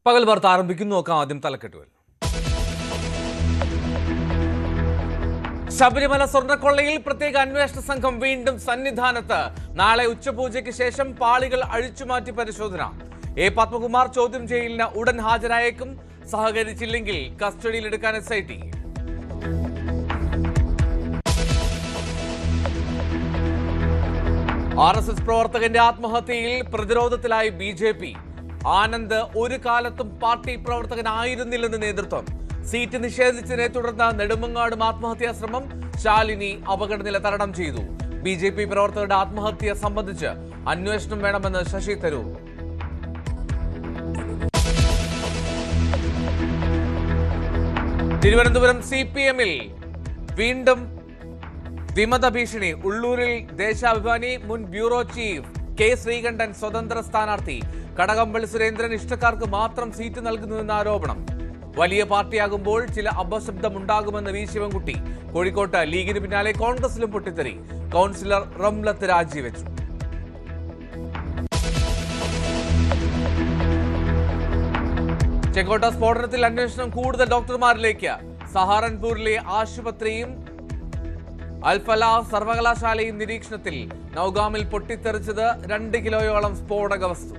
പകൽ വാർത്ത ആരംഭിക്കുന്നു. നോക്കാം ആദ്യം തലക്കെട്ടുകൾ. ശബരിമല സ്വർണ്ണക്കൊള്ളയിൽ പ്രത്യേക അന്വേഷണ സംഘം വീണ്ടും സന്നിധാനത്ത്. നാളെ ഉച്ചപൂജയ്ക്ക് ശേഷം പാളികൾ അഴിച്ചുമാറ്റി പരിശോധന. എ പത്മകുമാർ ചോദ്യം ചെയ്യലിന് ഉടൻ ഹാജരായേക്കും. സഹകരിച്ചില്ലെങ്കിൽ കസ്റ്റഡിയിലെടുക്കാൻ SIT. RSS പ്രവർത്തകന്റെ ആത്മഹത്യയിൽ പ്രതിരോധത്തിലായി BJP. ആനന്ദ് ഒരു കാലത്തും പാർട്ടി പ്രവർത്തകനായിരുന്നില്ലെന്ന് നേതൃത്വം. സീറ്റ് നിഷേധിച്ചതിനെ തുടർന്ന് നെടുമങ്ങാടും ആത്മഹത്യാ ശ്രമം. ശാലിനി അപകടനില തരണം ചെയ്തു. BJP പ്രവർത്തകരുടെ ആത്മഹത്യ സംബന്ധിച്ച് അന്വേഷണം വേണമെന്ന് ശശി തരൂർ. തിരുവനന്തപുരം CPM-ൽ വീണ്ടും വിമത ഭീഷണി. ഉള്ളൂരിൽ ദേശാഭിമാനി മുൻ ബ്യൂറോ ചീഫ് K. ശ്രീകണ്ഠൻ സ്വതന്ത്ര സ്ഥാനാർത്ഥി. കടകംപള്ളി സുരേന്ദ്രൻ ഇഷ്ടക്കാർക്ക് മാത്രം സീറ്റ് നൽകുന്നുവെന്ന ആരോപണം. വലിയ പാർട്ടിയാകുമ്പോൾ ചില അപശബ്ദമുണ്ടാകുമെന്ന് വി. ശിവൻകുട്ടി. കോഴിക്കോട്ട് ലീഗിന് പിന്നാലെ കോൺഗ്രസിലും പൊട്ടിത്തെറി. കൗൺസിലർ റംലത്ത് രാജിവെച്ചു. ചെങ്കോട്ട സ്ഫോടനത്തിൽ അന്വേഷണം കൂടുതൽ ഡോക്ടർമാരിലേക്ക്. സഹാറൻപൂരിലെ ആശുപത്രിയും അൽഫലാ സർവകലാശാലയും നിരീക്ഷണത്തിൽ. നൌഗാമിൽ പൊട്ടിത്തെറിച്ചത് 2 കിലോയോളം സ്ഫോടക വസ്തു.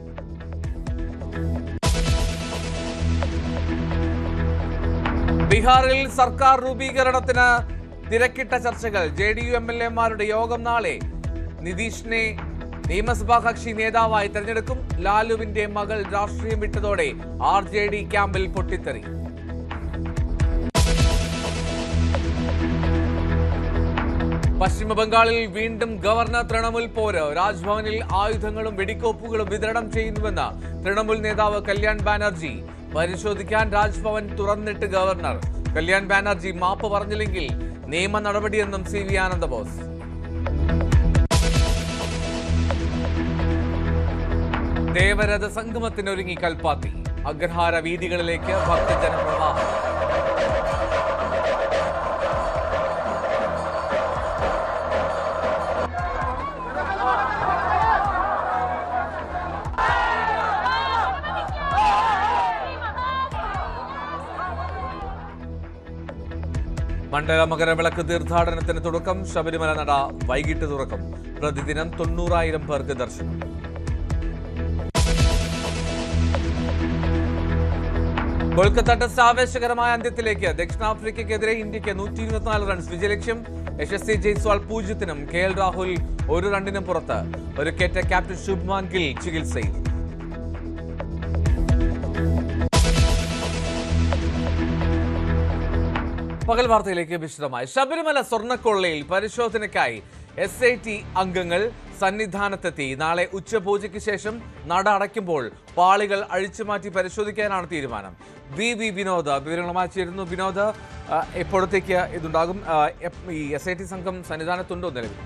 ബീഹാറിൽ സർക്കാർ രൂപീകരണത്തിന് തിരക്കിട്ട ചർച്ചകൾ. JDU MLA-മാരുടെ യോഗം നാളെ. നിതീഷിനെ നിയമസഭാ കക്ഷി നേതാവായി തെരഞ്ഞെടുക്കും. ലാലുവിന്റെ മകൾ രാഷ്ട്രീയം വിട്ടതോടെ RJD ക്യാമ്പിൽ പൊട്ടിത്തെറി. പശ്ചിമ ബംഗാളിൽ വീണ്ടും ഗവർണർ തൃണമൂൽ പോര്. രാജ്ഭവനിൽ ആയുധങ്ങളും വെടിക്കോപ്പുകളും വിതരണം ചെയ്യുന്നുവെന്ന് തൃണമൂൽ നേതാവ് കല്യാൺ ബാനർജി. പരിശോധിക്കാൻ രാജ്ഭവൻ തുറന്നിട്ട് ഗവർണർ. കല്യാൺ ബാനർജി മാപ്പ് പറഞ്ഞില്ലെങ്കിൽ നിയമ നടപടിയെന്നും CV ആനന്ദബോസ്. ദേവരഥ സംഗമത്തിനൊരുങ്ങി കൽപ്പാത്തി. അഗ്രഹാര വീതികളിലേക്ക് ഭക്തജനപ്രവാഹം. മണ്ഡല മകരവിളക്ക് തീർത്ഥാടനത്തിന് തുടക്കം. ശബരിമല നട വൈകിട്ട് തുറക്കും. പ്രതിദിനം 90,000 പേർക്ക് ദർശനം. കൊൽക്കത്ത ടെസ്റ്റ് ആവേശകരമായ അന്ത്യത്തിലേക്ക്. ദക്ഷിണാഫ്രിക്കയ്ക്കെതിരെ ഇന്ത്യക്ക് 124 റൺസ് വിജയലക്ഷ്യം. യശസ്വി ജയ്സ്വാൾ 0-നും KL രാഹുൽ 1 റണ്ണിനും പുറത്ത്. ഒരുക്കേറ്റ ക്യാപ്റ്റൻ ശുഭ്മാൻ ഗിൽ ചികിത്സയിൽ. പകൽ വാർത്തയിലേക്ക് വിശദമായി. ശബരിമല സ്വർണ്ണക്കൊള്ളയിൽ പരിശോധനയ്ക്കായി SIT അംഗങ്ങൾ സന്നിധാനത്തെത്തി. നാളെ ഉച്ചപൂജയ്ക്ക് ശേഷം നട അടയ്ക്കുമ്പോൾ പാളികൾ അഴിച്ചുമാറ്റി പരിശോധിക്കാനാണ് തീരുമാനം. VV വിനോദ് വിവരങ്ങളുമായി ചേരുന്നു. വിനോദ്, എപ്പോഴത്തേക്ക് ഇതുണ്ടാകും? ഈ SIT സംഘം സന്നിധാനത്തുണ്ടോ നിലവിൽ?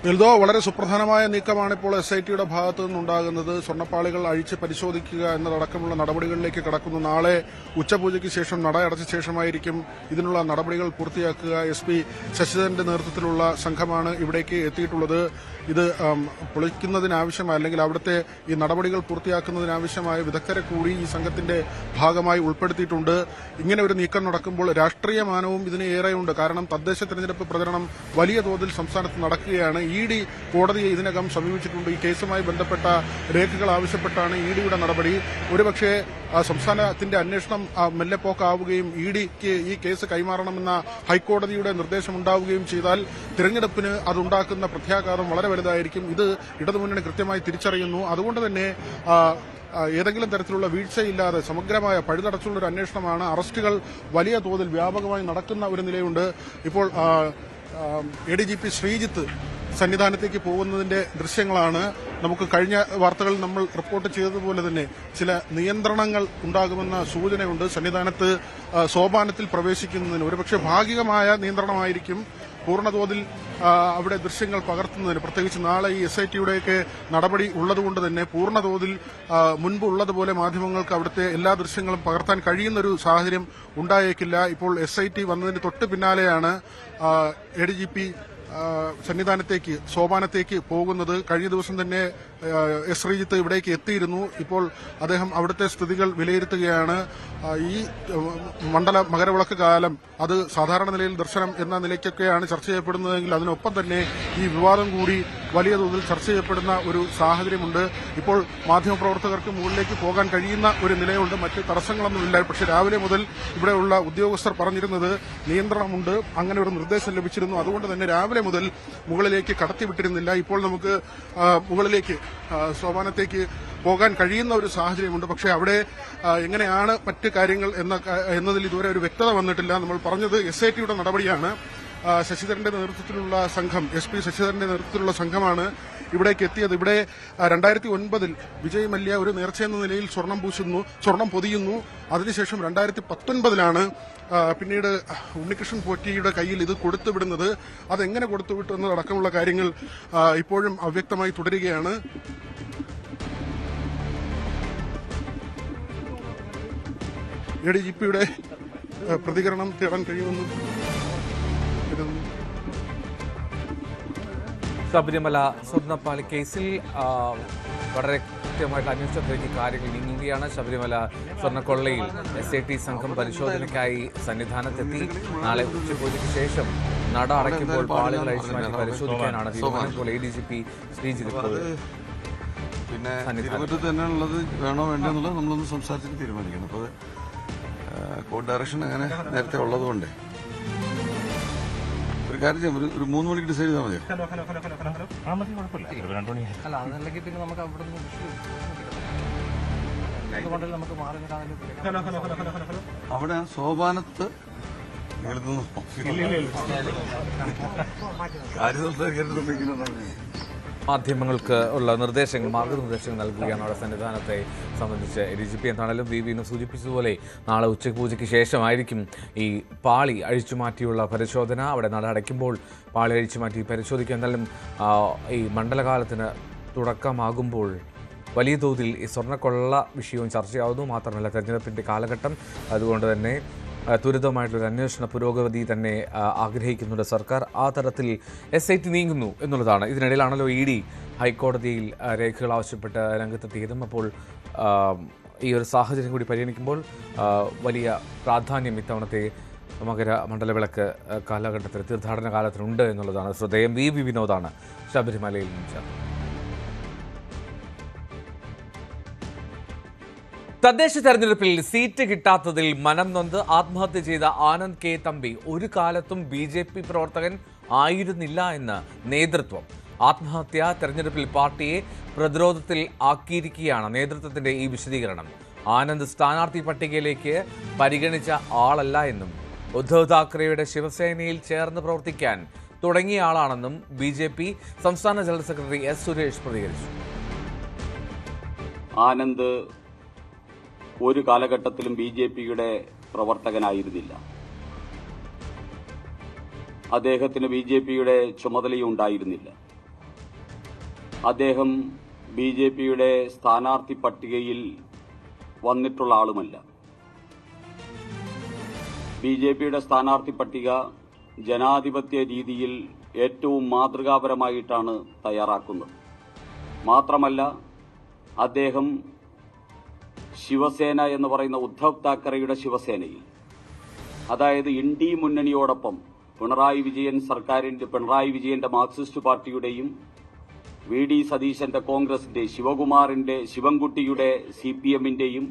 എൽദോ, വളരെ സുപ്രധാനമായ നീക്കമാണ് ഇപ്പോൾ SIT-യുടെ ഭാഗത്തു നിന്നുണ്ടാകുന്നത്. സ്വർണ്ണപ്പാളികൾ അഴിച്ച് പരിശോധിക്കുക എന്നതടക്കമുള്ള നടപടികളിലേക്ക് കടക്കുന്നു. നാളെ ഉച്ചപൂജയ്ക്ക് ശേഷം നട അടച്ച ശേഷമായിരിക്കും ഇതിനുള്ള നടപടികൾ പൂർത്തിയാക്കുക. SP ശശിധരന്റെ നേതൃത്വത്തിലുള്ള സംഘമാണ് ഇവിടേക്ക് എത്തിയിട്ടുള്ളത്. ഇത് പൊളിക്കുന്നതിനാവശ്യമായ അല്ലെങ്കിൽ അവിടുത്തെ ഈ നടപടികൾ പൂർത്തിയാക്കുന്നതിനാവശ്യമായ വിദഗ്ധരെ കൂടി ഈ സംഘത്തിന്റെ ഭാഗമായി ഉൾപ്പെടുത്തിയിട്ടുണ്ട്. ഇങ്ങനെ ഒരു നീക്കം നടക്കുമ്പോൾ രാഷ്ട്രീയ മാനവും ഇതിന് ഏറെയുണ്ട്. കാരണം തദ്ദേശ തെരഞ്ഞെടുപ്പ് പ്രചരണം വലിയ തോതിൽ സംസ്ഥാനത്ത് നടക്കുകയാണ്. ED കോടതിയെ ഇതിനകം സമീപിച്ചിട്ടുണ്ട്. ഈ കേസുമായി ബന്ധപ്പെട്ട രേഖകൾ ആവശ്യപ്പെട്ടാണ് EDയുടെ നടപടി. ഒരുപക്ഷെ സംസ്ഥാനത്തിന്റെ അന്വേഷണം മെല്ലെപ്പോക്കാവുകയും EDക്ക് ഈ കേസ് കൈമാറണമെന്ന ഹൈക്കോടതിയുടെ നിർദ്ദേശമുണ്ടാവുകയും ചെയ്താൽ തിരഞ്ഞെടുപ്പിന് അതുണ്ടാക്കുന്ന പ്രത്യാഘാതം വളരെ വലുതായിരിക്കും. ഇത് ഇടതുമുന്നണി കൃത്യമായി തിരിച്ചറിയുന്നു. അതുകൊണ്ട് തന്നെ ഏതെങ്കിലും തരത്തിലുള്ള വീഴ്ചയില്ലാതെ സമഗ്രമായ പഴുതടച്ചുള്ള ഒരു അന്വേഷണമാണ്. അറസ്റ്റുകൾ വലിയ തോതിൽ വ്യാപകമായി നടക്കുന്ന ഒരു നിലയുണ്ട്. ഇപ്പോൾ ADGP ശ്രീജിത്ത് സന്നിധാനത്തേക്ക് പോകുന്നതിന്റെ ദൃശ്യങ്ങളാണ്. നമുക്ക് കഴിഞ്ഞ വാർത്തകളിൽ നമ്മൾ റിപ്പോർട്ട് ചെയ്തതുപോലെ തന്നെ ചില നിയന്ത്രണങ്ങൾ ഉണ്ടാകുമെന്ന സൂചനയുണ്ട്. സന്നിധാനത്ത് സോപാനത്തിൽ പ്രവേശിക്കുന്നതിന് ഒരുപക്ഷെ ഭാഗികമായ നിയന്ത്രണമായിരിക്കും. പൂർണ്ണതോതിൽ അവിടെ ദൃശ്യങ്ങൾ പകർത്തുന്നതിന്, പ്രത്യേകിച്ച് നാളെ ഈ SIT-യുടെയൊക്കെ നടപടി ഉള്ളതുകൊണ്ട് തന്നെ പൂർണ്ണതോതിൽ മുൻപ് ഉള്ളതുപോലെ മാധ്യമങ്ങൾക്ക് അവിടുത്തെ എല്ലാ ദൃശ്യങ്ങളും പകർത്താൻ കഴിയുന്നൊരു സാഹചര്യം ഉണ്ടായേക്കില്ല. ഇപ്പോൾ SIT വന്നതിന് തൊട്ട് പിന്നാലെയാണ് ADGP സന്നിധാനത്തേക്ക് സോപാനത്തേക്ക് പോകുന്നത്. കഴിഞ്ഞ ദിവസം തന്നെ എസ് ശ്രീജിത്ത് ഇവിടേക്ക് എത്തിയിരുന്നു. ഇപ്പോൾ അദ്ദേഹം അവിടുത്തെ സ്ഥിതികൾ വിലയിരുത്തുകയാണ്. ഈ മകരവിളക്ക് കാലം അത് സാധാരണ നിലയിൽ ദർശനം എന്ന നിലയ്ക്കൊക്കെയാണ് ചർച്ച ചെയ്യപ്പെടുന്നതെങ്കിൽ അതിനൊപ്പം തന്നെ ഈ വിവാദം കൂടി വലിയ തോതിൽ ചർച്ച ചെയ്യപ്പെടുന്ന ഒരു സാഹചര്യമുണ്ട്. ഇപ്പോൾ മാധ്യമപ്രവർത്തകർക്ക് മുകളിലേക്ക് പോകാൻ കഴിയുന്ന ഒരു നിലയുണ്ട്, മറ്റ് തടസ്സങ്ങളൊന്നുമില്ല. പക്ഷേ രാവിലെ മുതൽ ഇവിടെയുള്ള ഉദ്യോഗസ്ഥർ പറഞ്ഞിരുന്നത് നിയന്ത്രണമുണ്ട്, അങ്ങനെ ഒരു നിർദ്ദേശം ലഭിച്ചിരുന്നു. അതുകൊണ്ട് തന്നെ രാവിലെ മുതൽ മുകളിലേക്ക് കടത്തിവിട്ടിരുന്നില്ല. ഇപ്പോൾ നമുക്ക് മുകളിലേക്ക് സോപാനത്തേക്ക് പോകാൻ കഴിയുന്ന ഒരു സാഹചര്യമുണ്ട്. പക്ഷേ അവിടെ എങ്ങനെയാണ് മറ്റ് കാര്യങ്ങൾ എന്നതിൽ ഇതുവരെ ഒരു വ്യക്തത വന്നിട്ടില്ല. നമ്മൾ പറഞ്ഞത് SITയുടെ നടപടിയാണ്. ശശിധരന്റെ നേതൃത്വത്തിലുള്ള സംഘം, SP ശശിധരന്റെ നേതൃത്വത്തിലുള്ള സംഘമാണ് ഇവിടേക്ക് എത്തിയത്. ഇവിടെ 2009 വിജയ് മല്യ ഒരു നേർച്ചയെന്ന നിലയിൽ സ്വർണം പൊതിയുന്നു. അതിനുശേഷം 2019 പിന്നീട് ഉണ്ണികൃഷ്ണൻ പോറ്റിയുടെ കയ്യിൽ ഇത് കൊടുത്തുവിടുന്നത്. അതെങ്ങനെ കൊടുത്തുവിട്ടു എന്നതടക്കമുള്ള കാര്യങ്ങൾ ഇപ്പോഴും അവ്യക്തമായി തുടരുകയാണ്. ADGPയുടെ പ്രതികരണം തേടാൻ കഴിയുമെന്ന് ശബരിമല സ്വർണ്ണപ്പാളി കേസിൽ വളരെ കൃത്യമായിട്ട് അന്വേഷണത്തിലേക്ക് കാര്യങ്ങൾ നീങ്ങുകയാണ്. ശബരിമല സ്വർണ്ണക്കൊള്ളയിൽ SIT സംഘം പരിശോധനയ്ക്കായി സന്നിധാനത്തെത്തി. നാളെ ഉച്ചപൂജയ്ക്ക് ശേഷം നട അടയ്ക്കുമ്പോൾ പാളുകൾ അഴിച്ചുമാറ്റി പരിശോധിക്കാനാണ് തീരുമാനം. ഇപ്പോൾ ADGP ശ്രീജിത്ത് പിന്നെ തിരുവനന്തപുരത്ത് തന്നെ ഉള്ളത് വേണോ വേണ്ടോ എന്നുള്ളത് നമ്മളൊന്ന് സംസാരിച്ചിട്ട് തീരുമാനിക്കണം. അപ്പോൾ കോർട്ട് ഡയറക്ഷൻ അങ്ങനെ നേരത്തെ ഉള്ളതുകൊണ്ട് ഒരു കാര്യം ചെയ്യാം, ഒരു 3 മണിക്ക് ഡിസൈഡ് ചെയ്താൽ മതിയോ? അല്ല, അതല്ലെങ്കിൽ പിന്നെ നമുക്ക് അവിടെ അവിടെ സോപാനത്ത് മാധ്യമങ്ങൾക്ക് ഉള്ള മാർഗനിർദ്ദേശങ്ങൾ നൽകുകയാണ് അവിടെ സന്നിധാനത്തെ സംബന്ധിച്ച് ADGP. എന്താണെങ്കിലും വിനു സൂചിപ്പിച്ചതുപോലെ നാളെ ഉച്ചപൂജയ്ക്ക് ശേഷമായിരിക്കും ഈ പാളി അഴിച്ചുമാറ്റിയുള്ള പരിശോധന. അവിടെ നട അടയ്ക്കുമ്പോൾ പാളി അഴിച്ചുമാറ്റി പരിശോധിക്കുക. എന്നാലും ഈ മണ്ഡലകാലത്തിന് തുടക്കമാകുമ്പോൾ വലിയ തോതിൽ ഈ സ്വർണ്ണക്കൊള്ള വിഷയവും ചർച്ചയാവുന്നു. മാത്രമല്ല തെരഞ്ഞെടുപ്പിൻ്റെ കാലഘട്ടം, അതുകൊണ്ട് തന്നെ ത്വരിതമായിട്ടുള്ളൊരു അന്വേഷണ പുരോഗതി തന്നെ ആഗ്രഹിക്കുന്നുണ്ട് സർക്കാർ. ആ തരത്തിൽ SIT നീങ്ങുന്നു എന്നുള്ളതാണ്. ഇതിനിടയിലാണല്ലോ ED ഹൈക്കോടതിയിൽ രേഖകൾ ആവശ്യപ്പെട്ട് രംഗത്തെത്തിയതും. അപ്പോൾ ഈ ഒരു സാഹചര്യം കൂടി പരിഗണിക്കുമ്പോൾ വലിയ പ്രാധാന്യം ഇത്തവണത്തെ മണ്ഡലവിളക്ക് കാലഘട്ടത്തിൽ തീർത്ഥാടന കാലത്തിനുണ്ട് എന്നുള്ളതാണ് ശ്രദ്ധേയം. VV വിനോദാണ് ശബരിമലയിൽ നിന്ന്. തദ്ദേശ തെരഞ്ഞെടുപ്പിൽ സീറ്റ് കിട്ടാത്തതിൽ മനം നൊന്ത് ആത്മഹത്യ ചെയ്ത ആനന്ദ് K തമ്പി ഒരു കാലത്തും BJP പ്രവർത്തകൻ ആയിരുന്നില്ല എന്ന് നേതൃത്വം. ആത്മഹത്യ തെരഞ്ഞെടുപ്പിൽ പാർട്ടിയെ പ്രതിരോധത്തിൽ ആക്കിയിരിക്കുകയാണ് നേതൃത്വത്തിന്റെ ഈ വിശദീകരണം. ആനന്ദ് സ്ഥാനാർത്ഥി പട്ടികയിലേക്ക് പരിഗണിച്ച ആളല്ല എന്നും ഉദ്ധവ് താക്കറെയുടെ ശിവസേനയിൽ ചേർന്ന് പ്രവർത്തിക്കാൻ തുടങ്ങിയ ആളാണെന്നും BJP സംസ്ഥാന ജനറൽ സെക്രട്ടറി S സുരേഷ് പ്രതികരിച്ചു. ആനന്ദ് ഒരു കാലഘട്ടത്തിലും BJPയുടെ പ്രവർത്തകനായിരുന്നില്ല. അദ്ദേഹത്തിന് BJPയുടെ ചുമതലയും ഉണ്ടായിരുന്നില്ല. അദ്ദേഹം BJPയുടെ സ്ഥാനാർത്ഥി പട്ടികയിൽ വന്നിട്ടുള്ള ആളുമല്ല. BJPയുടെ സ്ഥാനാർത്ഥി പട്ടിക ജനാധിപത്യ രീതിയിൽ ഏറ്റവും മാതൃകാപരമായിട്ടാണ് തയ്യാറാക്കുന്നത്. മാത്രമല്ല, അദ്ദേഹം ശിവസേന എന്ന് പറയുന്ന ഉദ്ധവ് താക്കറെയുടെ ശിവസേനയിൽ, അതായത് ND മുന്നണിയോടൊപ്പം പിണറായി വിജയന്റെ മാർക്സിസ്റ്റ് പാർട്ടിയുടെയും VD സതീശന്റെ കോൺഗ്രസിന്റെ, ശിവൻകുട്ടിയുടെ CPMന്റെയും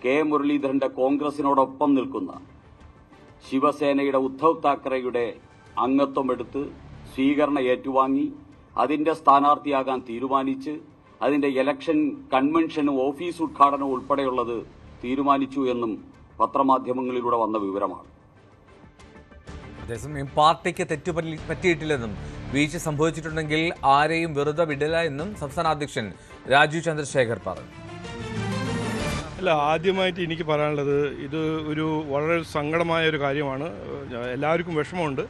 K മുരളീധരന്റെ കോൺഗ്രസിനോടൊപ്പം നിൽക്കുന്ന ശിവസേനയുടെ ഉദ്ധവ് താക്കറെയുടെ അംഗത്വമെടുത്ത് സ്വീകരണ ഏറ്റുവാങ്ങി അതിന്റെ സ്ഥാനാർത്ഥിയാകാൻ തീരുമാനിച്ച് അതിന്റെ ഇലക്ഷൻ കൺവെൻഷനും ഓഫീസ് ഉദ്ഘാടനവും ഉൾപ്പെടെയുള്ളത് തീരുമാനിച്ചു എന്നും പത്രമാധ്യമങ്ങളിലൂടെ വന്ന വിവരമാണ്. അതേസമയം പാർട്ടിക്ക് തെറ്റു പറ്റിയിട്ടില്ലെന്നും വീഴ്ച സംഭവിച്ചിട്ടുണ്ടെങ്കിൽ ആരെയും വെറുതെ വിടില്ല എന്നും സംസ്ഥാന അധ്യക്ഷൻ രാജീവ് ചന്ദ്രശേഖർ പറഞ്ഞു. അല്ല, ആദ്യമായിട്ട് എനിക്ക് പറയാനുള്ളത് ഇത് ഒരു വളരെ സങ്കടമായ ഒരു കാര്യമാണ്. എല്ലാവർക്കും വിഷമമുണ്ട്.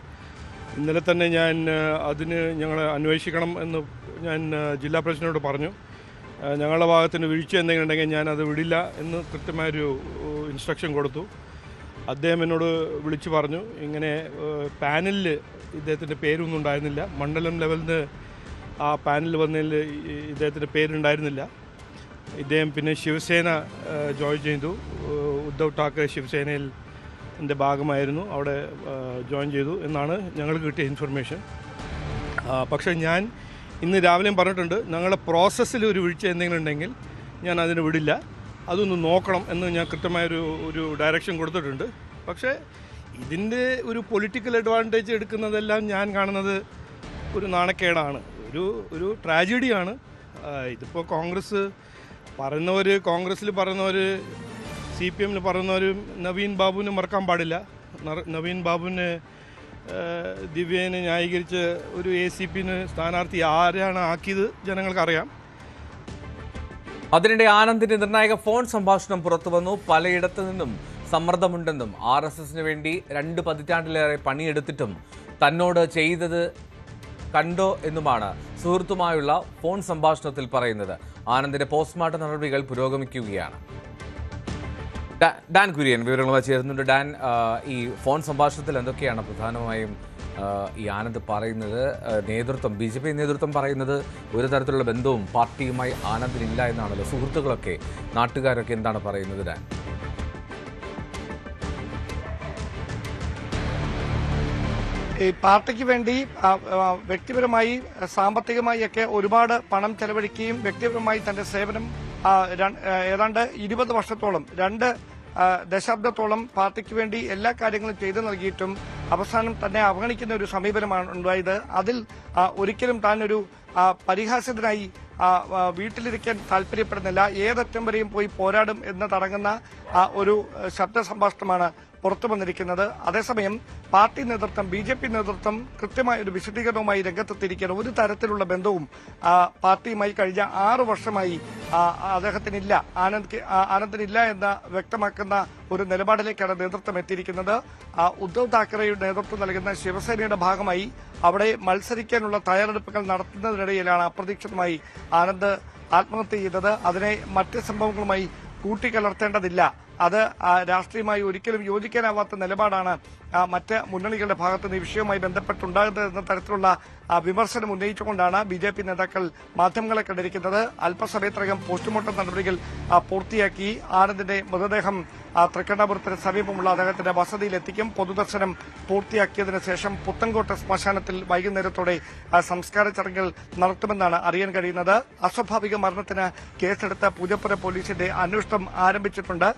ഇന്നലെ തന്നെ ഞങ്ങൾ അന്വേഷിക്കണം എന്ന് ഞാൻ ജില്ലാ പ്രസിഡന്റിനോട് പറഞ്ഞു. ഞങ്ങളുടെ ഭാഗത്തിന് വീഴ്ച എന്തെങ്കിലും ഉണ്ടെങ്കിൽ ഞാനത് വിടില്ല എന്ന് കൃത്യമായൊരു ഇൻസ്ട്രക്ഷൻ കൊടുത്തു. അദ്ദേഹം എന്നോട് വിളിച്ചു പറഞ്ഞു ഇങ്ങനെ പാനലിൽ ഇദ്ദേഹത്തിൻ്റെ പേരൊന്നും ഉണ്ടായിരുന്നില്ല. മണ്ഡലം ലെവലിൽ നിന്ന് ആ പാനൽ വന്നതിൽ ഇദ്ദേഹത്തിൻ്റെ പേരുണ്ടായിരുന്നില്ല. ഇദ്ദേഹം പിന്നെ ശിവസേന ജോയിൻ ചെയ്തു. ഉദ്ധവ് ഠാക്കറെ ശിവസേനയിൽ ൻ്റെ ഭാഗമായിരുന്നു, അവിടെ ജോയിൻ ചെയ്തു എന്നാണ് ഞങ്ങൾക്ക് കിട്ടിയ ഇൻഫർമേഷൻ. പക്ഷേ ഞാൻ ഇന്ന് രാവിലെയും പറഞ്ഞിട്ടുണ്ട്, ഞങ്ങളുടെ പ്രോസസ്സിൽ ഒരു വീഴ്ച എന്തെങ്കിലും ഉണ്ടെങ്കിൽ ഞാൻ അതിന് വിടില്ല, അതൊന്ന് നോക്കണം എന്ന് ഞാൻ കൃത്യമായൊരു ഡയറക്ഷൻ കൊടുത്തിട്ടുണ്ട്. പക്ഷേ ഇതിൻ്റെ ഒരു പൊളിറ്റിക്കൽ അഡ്വാൻറ്റേജ് എടുക്കുന്നതെല്ലാം ഞാൻ കാണുന്നത് ഒരു നാണക്കേടാണ്, ഒരു ട്രാജഡിയാണ്. ഇതിപ്പോൾ കോൺഗ്രസ്സിൽ പറയുന്നവർ CPM പറയുന്നവർ നവീൻ ബാബുവിനെ മറക്കാൻ പാടില്ല. നവീൻ ബാബുവിനെ ദിവ്യേനെ ന്യായീകരിച്ച് ഒരു ACP സ്ഥാനാർത്ഥി ആരാണ് ആക്കിയത് ജനങ്ങൾക്കറിയാം. അതിനിടെ ആനന്ദിന്റെ നിർണായക ഫോൺ സംഭാഷണം പുറത്തുവന്നു. പലയിടത്തു നിന്നും സമ്മർദ്ദമുണ്ടെന്നും RSSന് വേണ്ടി 2 പതിറ്റാണ്ടിലേറെ പണിയെടുത്തിട്ടും തന്നോട് ചെയ്തത് കണ്ടോ എന്നുമാണ് സുഹൃത്തുമായുള്ള ഫോൺ സംഭാഷണത്തിൽ പറയുന്നത്. ആനന്ദിന്റെ പോസ്റ്റ്മോർട്ടം നടപടികൾ പുരോഗമിക്കുകയാണ്. ഡാൻ കുര്യൻ വിവരങ്ങളുമായി ചേരുന്നുണ്ട്. ഡാൻ, ഈ ഫോൺ സംഭാഷണത്തിൽ എന്തൊക്കെയാണ് പ്രധാനമായും ഈ ആനന്ദ് പറയുന്നത്? BJP നേതൃത്വം പറയുന്നത് ഒരു തരത്തിലുള്ള ബന്ധവും പാർട്ടിയുമായി ആനന്ദിനില്ല എന്നാണല്ലോ. സുഹൃത്തുക്കളൊക്കെ, നാട്ടുകാരൊക്കെ എന്താണ് പറയുന്നത്? ഡാൻ, ഈ പാർട്ടിക്ക് വേണ്ടി വ്യക്തിപരമായി സാമ്പത്തികമായി ഒക്കെ ഒരുപാട് പണം ചെലവഴിക്കുകയും വ്യക്തിപരമായി തന്റെ സേവനം ഏതാണ്ട് 20 വർഷത്തോളം 2 ദശാബ്ദത്തോളം പാർട്ടിക്ക് വേണ്ടി എല്ലാ കാര്യങ്ങളും ചെയ്തു നൽകിയിട്ടും അവസാനം തന്നെ അവഗണിക്കുന്ന ഒരു സമീപനമാണ് ഉണ്ടായത്. അതിൽ ഒരിക്കലും താൻ ഒരു പരിഹാസ്യത്തിനായി വീട്ടിലിരിക്കാൻ താല്പര്യപ്പെടുന്നില്ല, ഏതറ്റം വരെയും പോയി പോരാടും എന്ന് തുടങ്ങുന്ന ഒരു ശബ്ദ സംഭാഷണമാണ് പുറത്തു വന്നിരിക്കുന്നത്. അതേസമയം പാർട്ടി നേതൃത്വം, BJP നേതൃത്വം കൃത്യമായ ഒരു വിശദീകരണവുമായി രംഗത്തെത്തിയിരിക്കുകയാണ്. ഒരു തരത്തിലുള്ള ബന്ധവും പാർട്ടിയുമായി കഴിഞ്ഞ 6 വർഷമായി അദ്ദേഹത്തിനില്ല, ആനന്ദിനില്ല എന്ന് വ്യക്തമാക്കുന്ന ഒരു നിലപാടിലേക്കാണ് നേതൃത്വം എത്തിയിരിക്കുന്നത്. ഉദ്ധവ് താക്കറെയുടെ നേതൃത്വം നൽകുന്ന ശിവസേനയുടെ ഭാഗമായി അവിടെ മത്സരിക്കാനുള്ള തയ്യാറെടുപ്പുകൾ നടത്തുന്നതിനിടയിലാണ് അപ്രതീക്ഷിതമായി ആനന്ദ് ആത്മഹത്യ ചെയ്തത്. അതിനെ മറ്റ് സംഭവങ്ങളുമായി കൂട്ടിക്കലർത്തേണ്ടതില്ല, അത് രാഷ്ട്രീയമായി ഒരിക്കലും യോജിക്കാനാവാത്ത നിലപാടാണ് മറ്റ് മുന്നണികളുടെ ഭാഗത്തുനിന്ന് ഈ വിഷയവുമായി ബന്ധപ്പെട്ടുണ്ടാകുന്നത് എന്ന തരത്തിലുള്ള വിമർശനം ഉന്നയിച്ചുകൊണ്ടാണ് BJP നേതാക്കൾ മാധ്യമങ്ങളെ കണ്ടിരിക്കുന്നത്. അല്പസമയത്തിനകം പോസ്റ്റ്മോർട്ടം നടപടികൾ പൂർത്തിയാക്കി ആനന്ദിന്റെ മൃതദേഹം തൃക്കണ്ണപുരത്തിന് സമീപമുള്ള അദ്ദേഹത്തിന്റെ വസതിയിൽ എത്തിക്കും. പൊതുദർശനം പൂർത്തിയാക്കിയതിനു ശേഷം പുത്തൻകോട്ട ശ്മശാനത്തിൽ വൈകുന്നേരത്തോടെ സംസ്കാര ചടങ്ങുകൾ നടത്തുമെന്നാണ് അറിയാൻ കഴിയുന്നത്. അസ്വാഭാവിക മരണത്തിന് കേസെടുത്ത പൂജപ്പുര പോലീസിന്റെ അന്വേഷണം ആരംഭിച്ചിട്ടുണ്ട്.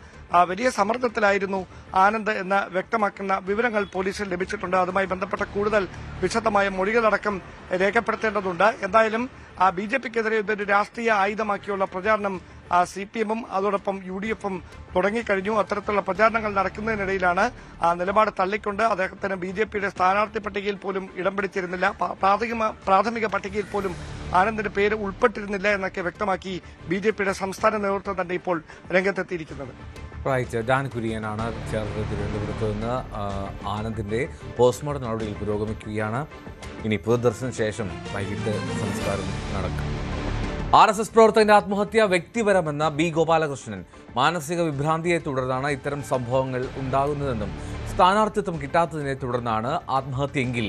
വലിയ സമ്മർദ്ദത്തിലായിരുന്നു ആനന്ദ് എന്ന് വ്യക്തമാക്കുന്ന വിവരങ്ങൾ പോലീസിൽ ലഭിച്ചിട്ടുണ്ട്. അതുമായി ബന്ധപ്പെട്ട കൂടുതൽ വിശദമായ മൊഴികളടക്കം രേഖപ്പെടുത്തേണ്ടതുണ്ട്. എന്തായാലും BJPക്കെതിരെ ഇതൊരു രാഷ്ട്രീയ ആയുധമാക്കിയുള്ള പ്രചാരണം CPM-ഉം അതോടൊപ്പം UDF-ഉം തുടങ്ങിക്കഴിഞ്ഞു. അത്തരത്തിലുള്ള പ്രചാരണങ്ങൾ നടക്കുന്നതിനിടയിലാണ് നിലപാട് തള്ളിക്കൊണ്ട് അദ്ദേഹത്തിന് BJPയുടെ സ്ഥാനാർത്ഥി പട്ടികയിൽ പോലും ഇടം പിടിച്ചിരുന്നില്ല, പ്രാഥമിക പട്ടികയിൽ പോലും ആനന്ദിന്റെ പേര് ഉൾപ്പെട്ടിരുന്നില്ല എന്നൊക്കെ വ്യക്തമാക്കി BJPയുടെ സംസ്ഥാന നേതൃത്വം തന്നെ ഇപ്പോൾ രംഗത്തെത്തിയിരിക്കുന്നത്. ഡാൻ കുര്യനാണ് ചേർന്നത് തിരുവനന്തപുരത്ത് നിന്ന്. ആനന്ദിന്റെ പോസ്റ്റ്മോർട്ടം നടപടികൾ പുരോഗമിക്കുകയാണ്. ഇനി പൊതുദർശനത്തിന് ശേഷം വൈകിട്ട് സംസ്കാരം നടക്കും. RSS പ്രവർത്തകന്റെ ആത്മഹത്യ വ്യക്തിപരമെന്ന B. ഗോപാലകൃഷ്ണൻ. മാനസിക വിഭ്രാന്തിയെ തുടർന്നാണ് ഇത്തരം സംഭവങ്ങൾ ഉണ്ടാകുന്നതെന്നും സ്ഥാനാർത്ഥിത്വം കിട്ടാത്തതിനെ തുടർന്നാണ് ആത്മഹത്യയെങ്കിൽ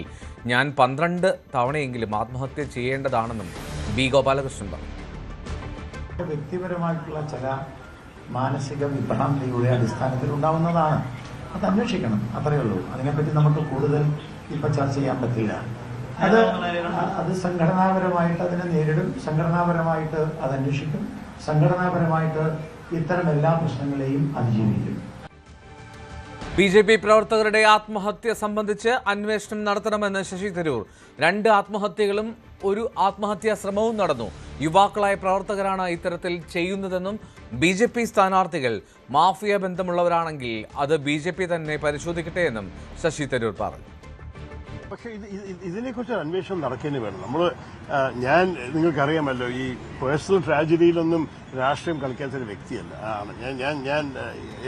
ഞാൻ 12 തവണയെങ്കിലും ആത്മഹത്യ ചെയ്യേണ്ടതാണെന്നും B. ഗോപാലകൃഷ്ണൻ പറഞ്ഞു. വ്യക്തിപരമായിട്ടുള്ള ചില മാനസിക വിഭ്രാന്തിയുടെ അടിസ്ഥാനത്തിൽ ഉണ്ടാവുന്നതാണ്, അത് അന്വേഷിക്കണം, അത്രയേ ഉള്ളൂ. അതിനെപ്പറ്റി നമുക്ക് കൂടുതൽ ഇപ്പം ചർച്ച ചെയ്യാൻ പറ്റില്ല. അത് സംഘടനാപരമായിട്ട് അതിനെ നേരിടും, സംഘടനാപരമായിട്ട് അത് അന്വേഷിക്കും, സംഘടനാപരമായിട്ട് ഇത്തരം എല്ലാ പ്രശ്നങ്ങളെയും അതിജീവിക്കും. BJP പ്രവർത്തകരുടെ ആത്മഹത്യ സംബന്ധിച്ച് അന്വേഷണം നടത്തണമെന്ന് ശശി തരൂർ. 2 ആത്മഹത്യകളും ഒരു ആത്മഹത്യാ ശ്രമവും നടന്നു. യുവാക്കളായ പ്രവർത്തകരാണ് ഇത്തരത്തിൽ ചെയ്യുന്നതെന്നും BJP സ്ഥാനാർത്ഥികൾ മാഫിയ ബന്ധമുള്ളവരാണെങ്കിൽ അത് BJP തന്നെ പരിശോധിക്കട്ടെ എന്നും ശശി തരൂർ പറഞ്ഞു. പക്ഷേ ഇതിനെക്കുറിച്ച് അന്വേഷണം നടക്കേണ്ടി വേണം. ഞാൻ നിങ്ങൾക്കറിയാമല്ലോ, ഈ പേഴ്സണൽ ട്രാജഡിയിലൊന്നും രാഷ്ട്രീയം കളിക്കാത്തൊരു വ്യക്തിയല്ല ആണ് ഞാൻ.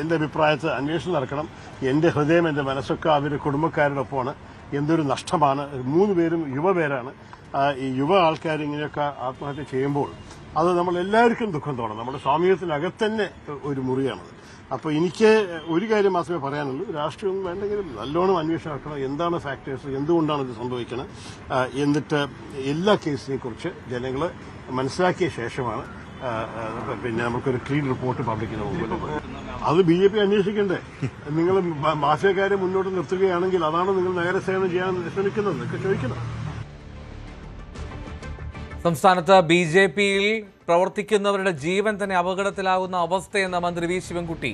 എൻ്റെ അഭിപ്രായത്തിൽ അന്വേഷണം നടക്കണം. എൻ്റെ ഹൃദയം, എൻ്റെ മനസ്സൊക്കെ അവരുടെ കുടുംബക്കാരോടൊപ്പമാണ്. എന്തൊരു നഷ്ടമാണ്. 3 പേരും യുവപേരാണ്. ഈ യുവ ആൾക്കാർ ഇങ്ങനെയൊക്കെ ആത്മഹത്യ ചെയ്യുമ്പോൾ അത് നമ്മൾ എല്ലാവർക്കും ദുഃഖം തോന്നും. നമ്മുടെ സ്വാമികത്തിനകത്ത് തന്നെ ഒരു മുറിയാണത്. അപ്പോൾ എനിക്ക് ഒരു കാര്യം മാത്രമേ പറയാനുള്ളൂ, രാഷ്ട്രീയം വേണ്ടെങ്കിലും നല്ലോണം അന്വേഷണം നടക്കണം. എന്താണ് ഫാക്ടേഴ്സ്, എന്തുകൊണ്ടാണ് ഇത് സംഭവിക്കുന്നത്, എന്നിട്ട് എല്ലാ കേസിനെ കുറിച്ച് ജനങ്ങൾ മനസ്സിലാക്കിയ ശേഷമാണ് പിന്നെ നമുക്കൊരു ക്ലീൻ റിപ്പോർട്ട് പബ്ലിക്കിന് മുമ്പിൽ. അത് BJP അന്വേഷിക്കണ്ടേ? നിങ്ങൾ മാഫിയക്കാരെ മുന്നോട്ട് നിർത്തുകയാണെങ്കിൽ അതാണ് നിങ്ങൾ നഗരസേവനം ചെയ്യാൻ ശ്രമിക്കുന്നത് എന്നൊക്കെ ചോദിക്കണം. സംസ്ഥാനത്ത് BJPയിൽ പ്രവർത്തിക്കുന്നവരുടെ ജീവൻ തന്നെ അപകടത്തിലാകുന്ന അവസ്ഥയെന്ന മന്ത്രി വി ശിവൻകുട്ടി.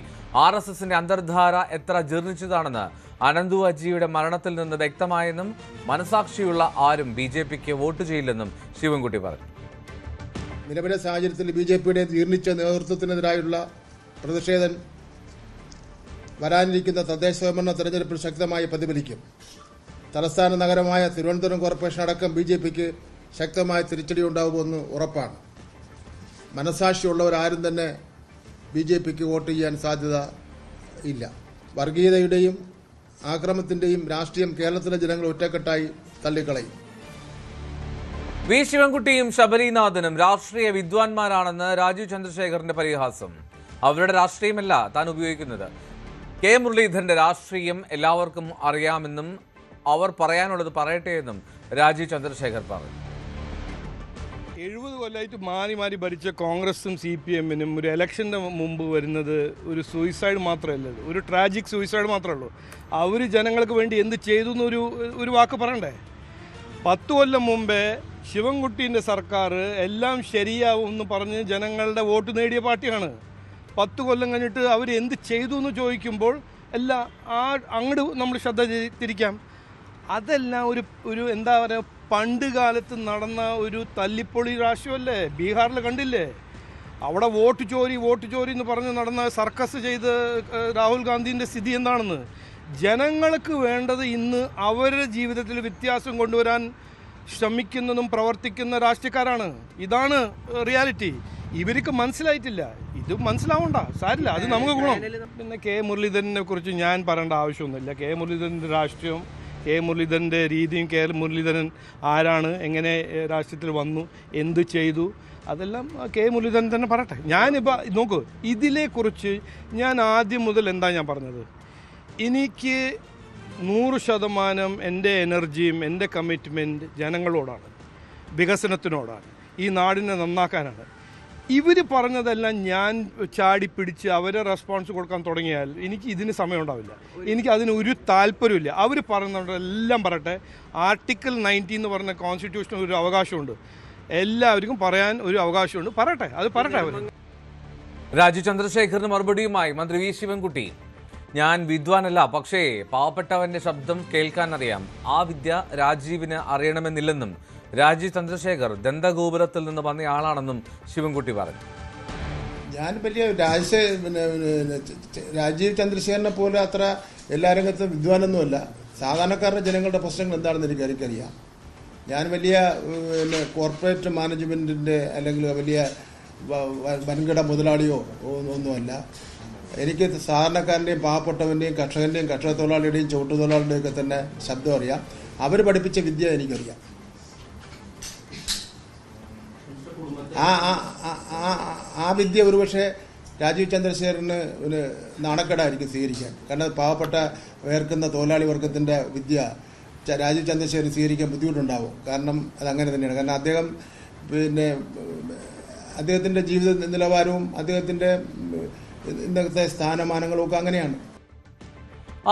RSSന്റെ അന്തർധാര എത്ര ജീർണിച്ചതാണെന്ന് അനന്തു അജിയുടെ മരണത്തിൽ നിന്ന് വ്യക്തമായെന്നും മനസാക്ഷിയുള്ള ആരും BJPക്ക് വോട്ട് ചെയ്യില്ലെന്നും ശിവൻകുട്ടി പറഞ്ഞു. നിലവിലെ സാഹചര്യത്തിൽ BJPയുടെ ജീർണിച്ച നേതൃത്വത്തിനെതിരായുള്ള പ്രതിഷേധം വരാനിരിക്കുന്ന തദ്ദേശ സ്വയംഭരണ തെരഞ്ഞെടുപ്പിൽ ശക്തമായി പ്രതിഫലിക്കും. തലസ്ഥാന നഗരമായ തിരുവനന്തപുരം കോർപ്പറേഷൻ അടക്കം BJPക്ക് ശക്തമായ തിരിച്ചടി ഉണ്ടാകുമെന്ന് ഉറപ്പാണ്. മനസാക്ഷിയുള്ളവരാരും തന്നെ BJPക്ക് വോട്ട് ചെയ്യാൻ സാധ്യത ഇല്ല. വർഗീയതയുടെയും ആക്രമണത്തിന്റെയും രാഷ്ട്രീയം കേരളത്തിലെ ജനങ്ങൾ ഒറ്റക്കെട്ടായി തള്ളിക്കളയും. വി ശിവൻകുട്ടിയും ശബരിനാഥനും രാഷ്ട്രീയ വിദ്വാൻമാരാണെന്ന് രാജീവ് ചന്ദ്രശേഖറിന്റെ പരിഹാസം. അവരുടെ രാഷ്ട്രീയമല്ല താൻ ഉപയോഗിക്കുന്നത്. കെ മുരളീധരന്റെ രാഷ്ട്രീയം എല്ലാവർക്കും അറിയാമെന്നും അവർ പറയാനുള്ളത് പറയട്ടെ എന്നും രാജീവ് ചന്ദ്രശേഖർ പറഞ്ഞു. 70 കൊല്ലമായിട്ട് മാറി മാറി ഭരിച്ച കോൺഗ്രസും CPMനും ഒരു ഇലക്ഷൻ്റെ മുമ്പ് വരുന്നത് ഒരു സൂയിസൈഡ് മാത്രമല്ല, ഒരു ട്രാജിക് സൂയിസൈഡ് മാത്രമേ ഉള്ളൂ. അവർ ജനങ്ങൾക്ക് വേണ്ടി എന്ത് ചെയ്തു എന്നൊരു വാക്ക് പറയണ്ടേ? 10 കൊല്ലം മുമ്പേ ശിവൻകുട്ടീൻ്റെ സർക്കാർ എല്ലാം ശരിയാവും എന്ന് പറഞ്ഞ് ജനങ്ങളുടെ വോട്ട് നേടിയ പാർട്ടിയാണ്. 10 കൊല്ലം കഴിഞ്ഞിട്ട് അവർ എന്ത് ചെയ്തു എന്ന് ചോദിക്കുമ്പോൾ എല്ലാം അങ്ങോട്ട് നമ്മൾ ശ്രദ്ധ തിരിക്കാം. അതെല്ലാം ഒരു എന്താ പറയുക, പണ്ട് കാലത്ത് നടന്ന ഒരു തല്ലിപ്പൊളി രാഷ്ട്രീയമല്ലേ? ബീഹാറിൽ കണ്ടില്ലേ? അവിടെ വോട്ട് ചോരി എന്ന് പറഞ്ഞ് നടന്ന സർക്കസ് ചെയ്ത് രാഹുൽ ഗാന്ധിൻ്റെ സ്ഥിതി എന്താണെന്ന്. ജനങ്ങൾക്ക് വേണ്ടത് ഇന്ന് അവരുടെ ജീവിതത്തിൽ വ്യത്യാസം കൊണ്ടുവരാൻ ശ്രമിക്കുന്നതും പ്രവർത്തിക്കുന്ന രാഷ്ട്രീയക്കാരാണ്. ഇതാണ് റിയാലിറ്റി. ഇവർക്ക് മനസ്സിലായിട്ടില്ല. ഇത് മനസ്സിലാവണ്ട, സാരില്ല, അത് നമുക്ക് ഗുണം. പിന്നെ കെ മുരളീധരനെ കുറിച്ച് ഞാൻ പറയേണ്ട ആവശ്യമൊന്നുമില്ല. കെ മുരളീധരൻ്റെ രാഷ്ട്രീയം, കെ മുരളീധരൻ്റെ രീതിയും, കെ മുരളീധരൻ ആരാണ്, എങ്ങനെ രാഷ്ട്രീയത്തിൽ വന്നു, എന്ത് ചെയ്തു, അതെല്ലാം കെ മുരളീധരൻ തന്നെ പറയട്ടെ. ഞാനിപ്പോൾ നോക്കൂ, ഇതിനെക്കുറിച്ച് ഞാൻ ആദ്യം മുതൽ എന്താ ഞാൻ പറഞ്ഞത്, എനിക്ക് 100% എൻ്റെ എനർജിയും എൻ്റെ കമ്മിറ്റ്മെൻറ്റ് ജനങ്ങളോടാണ്, വികസനത്തിനോടാണ്, ഈ നാടിനെ നന്നാക്കാനാണ്. ഇവർ പറഞ്ഞതെല്ലാം ഞാൻ ചാടി പിടിച്ച് അവരെ റെസ്പോൺസ് കൊടുക്കാൻ തുടങ്ങിയാൽ എനിക്ക് ഇതിന് സമയം ഉണ്ടാവില്ല. എനിക്ക് അതിന് ഒരു താല്പര്യമില്ല. അവർ പറയുന്നതെല്ലാം പറയട്ടെ. ആർട്ടിക്കിൾ 90 എന്ന് പറഞ്ഞ കോൺസ്റ്റിറ്റ്യൂഷനിൽ ഒരു അവകാശമുണ്ട്, എല്ലാവർക്കും പറയാൻ ഒരു അവകാശമുണ്ട്. പറയട്ടെ, അത് പറയട്ടെ അവർ. രാജീവ് ചന്ദ്രശേഖറിന് മറുപടിയുമായി മന്ത്രി വി ശിവൻകുട്ടി, ഞാൻ വിദ്വാനല്ല, പക്ഷേ പാവപ്പെട്ടവന്റെ ശബ്ദം കേൾക്കാൻ അറിയാം. ആ വിദ്യ രാജീവിന് അറിയണമെന്നില്ലെന്നും രാജീവ് ചന്ദ്രശേഖർ ദന്തഗോപുരത്തിൽ നിന്ന് വന്നയാളാണെന്നും ശിവൻകുട്ടി പറഞ്ഞു. ഞാൻ വലിയ രാജീവ് ചന്ദ്രശേഖരനെ പോലെ അത്ര എല്ലാ രംഗത്തും വിദ്വാനൊന്നുമല്ല. സാധാരണക്കാരുടെ ജനങ്ങളുടെ പ്രശ്നങ്ങൾ എന്താണെന്ന് എനിക്കറിയാം. ഞാൻ വലിയ കോർപ്പറേറ്റ് മാനേജ്മെന്റിന്റെ അല്ലെങ്കിൽ വലിയ വൻകിട മുതലാളിയോ ഒന്നുമല്ല. എനിക്ക് സാധാരണക്കാരൻ്റെയും പാവപ്പെട്ടവൻ്റെയും കർഷകൻ്റെയും കർഷക തൊഴിലാളിയുടെയും ചുവട്ടുതൊഴിലാളിയുടെയും ഒക്കെ തന്നെ ശബ്ദം അറിയാം. അവർ പഠിപ്പിച്ച വിദ്യ എനിക്കറിയാം. ആ വിദ്യ ഒരുപക്ഷെ രാജീവ് ചന്ദ്രശേഖരന് ഒരു നാണക്കേടായിരിക്കും സ്വീകരിക്കാൻ. കാരണം പാവപ്പെട്ട വേർക്കുന്ന തൊഴിലാളി വർഗത്തിൻ്റെ വിദ്യ രാജീവ് ചന്ദ്രശേഖരൻ സ്വീകരിക്കാൻ ബുദ്ധിമുട്ടുണ്ടാവും. കാരണം അതങ്ങനെ തന്നെയാണ്. കാരണം അദ്ദേഹത്തിൻ്റെ ജീവിത നിലവാരവും അദ്ദേഹത്തിൻ്റെ ഇന്നത്തെ സ്ഥാനമാനങ്ങളും ഒക്കെ അങ്ങനെയാണ്.